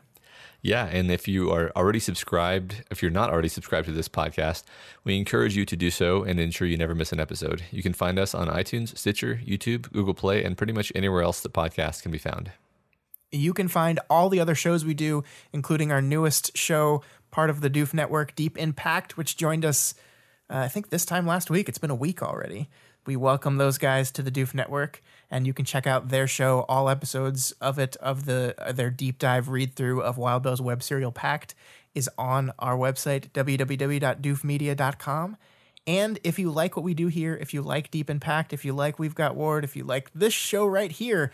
Yeah, and if you are already subscribed, if you're not already subscribed to this podcast, we encourage you to do so and ensure you never miss an episode. You can find us on iTunes, Stitcher, YouTube, Google Play, and pretty much anywhere else that podcasts can be found. You can find all the other shows we do, including our newest show, part of the Doof Network, Deep Impact, which joined us, I think this time last week. It's been a week already. We welcome those guys to the Doof Network, and you can check out their show, all episodes of it, their deep dive read through of Wild Bill's web serial Pact is on our website, www.doofmedia.com. And if you like what we do here, if you like Deep Impact, if you like We've Got Ward, if you like this show right here,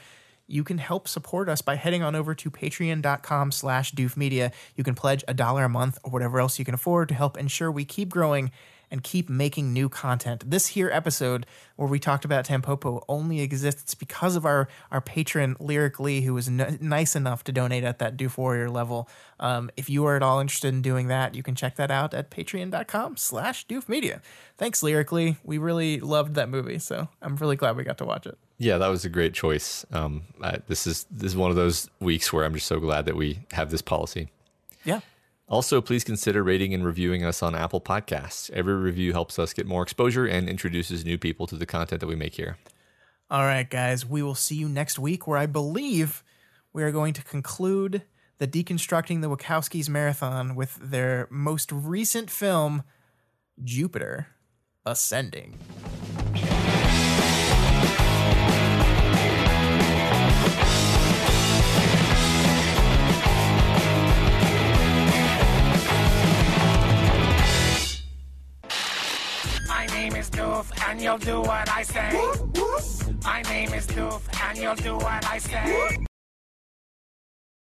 you can help support us by heading on over to patreon.com/doofmedia. You can pledge $1 a month or whatever else you can afford to help ensure we keep growing and keep making new content. This here episode where we talked about Tampopo only exists because of our patron Lyric Lee, who was nice enough to donate at that Doof Warrior level. If you are at all interested in doing that, you can check that out at patreon.com/doofmedia. Thanks, Lyric Lee. We really loved that movie, so I'm really glad we got to watch it. Yeah, that was a great choice. This is one of those weeks where I'm just so glad that we have this policy. Yeah. Also, please consider rating and reviewing us on Apple Podcasts. Every review helps us get more exposure and introduces new people to the content that we make here. All right, guys, we will see you next week, where I believe we are going to conclude the Deconstructing the Wachowskis marathon with their most recent film, Jupiter Ascending. My name is Doofcast. Doof, and you'll do what I say. My name is Doof, and you'll do what I say.